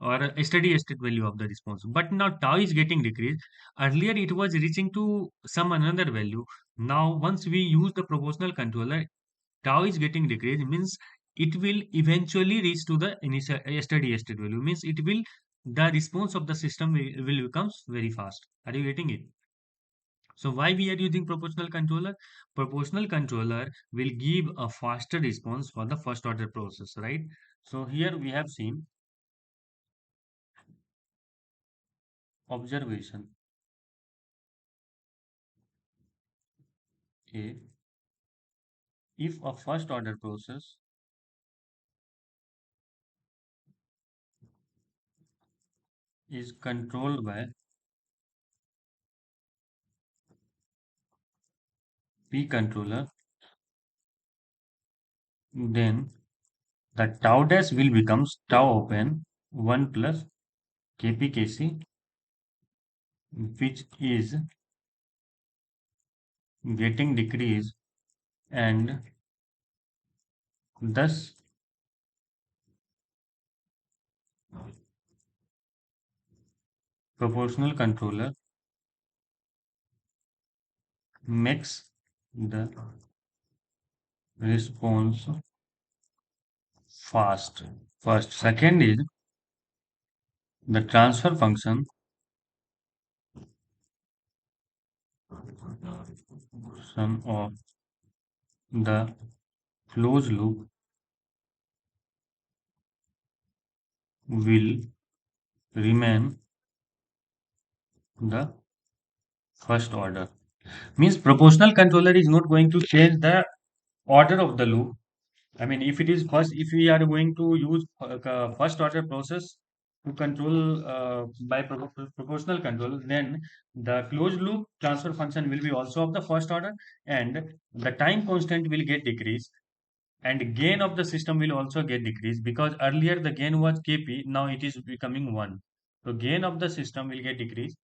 Or a steady state value of the response. But now tau is getting decreased. Earlier it was reaching to some another value. Now once we use the proportional controller, tau is getting decreased means it will eventually reach to the initial steady state value. Means it will the response of the system will becomes very fast. Are you getting it? So why we are using proportional controller? Proportional controller will give a faster response for the first order process, right? So here we have seen observation A. If a first order process is controlled by P controller, then the tau dash will becomes tau open 1 plus kpkc, which is getting decreased, and thus proportional controller makes the response fast. First, second is the transfer function sum of the closed loop will remain the first order. Means proportional controller is not going to change the order of the loop. I mean, if it is first, if we are going to use first order process to control by proportional control, then the closed loop transfer function will be also of the first order, and the time constant will get decreased, and gain of the system will also get decreased, because earlier the gain was kp, now it is becoming 1. So gain of the system will get decreased,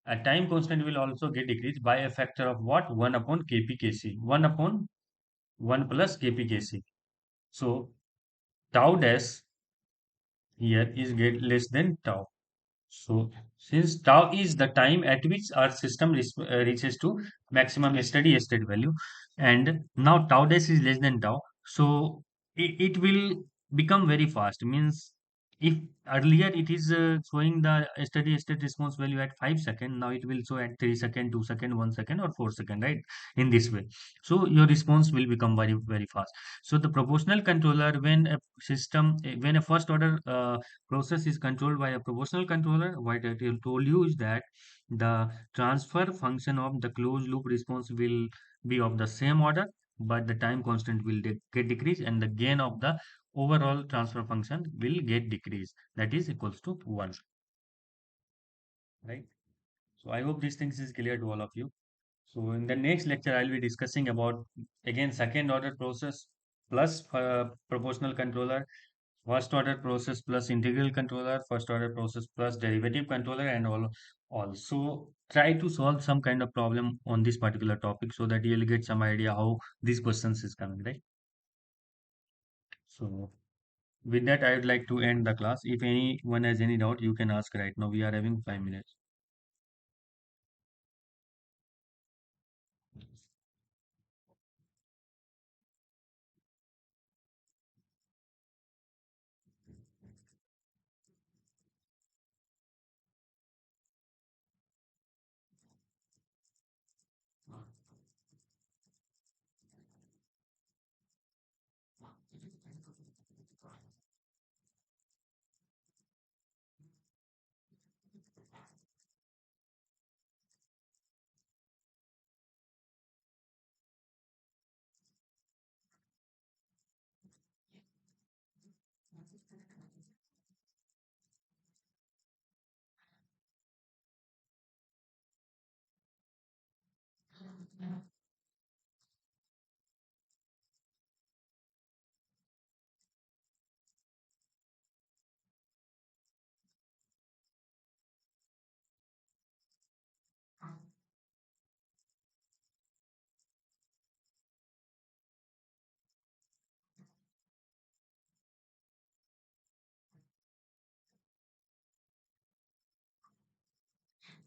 a time constant will also get decreased by a factor of what? 1 upon kpkc, 1 upon 1 plus kpkc. So tau dash here is get less than tau. So since tau is the time at which our system reaches to maximum steady state value, and now tau dash is less than tau, so it will become very fast. Means if earlier it is showing the steady state response value at 5 seconds, now it will show at 3 second, 2 second, 1 second, or 4 second, right? In this way, so your response will become very very fast. So the proportional controller, when a system, when a first order process is controlled by a proportional controller, what I told you is that the transfer function of the closed loop response will be of the same order, but the time constant will get decreased, and the gain of the overall transfer function will get decreased. That is equals to 1, right? So I hope these things is clear to all of you. So in the next lecture, I'll be discussing about again second order process plus proportional controller, first order process plus integral controller, first order process plus derivative controller, and all. Also try to solve some kind of problem on this particular topic so that you'll get some idea how these questions is coming, right? So with that, I would like to end the class. If anyone has any doubt, you can ask right now. We are having 5 minutes.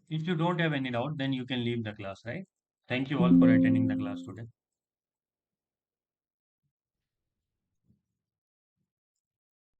If you don't have any doubt, then you can leave the class, right? Thank you all for attending the class today.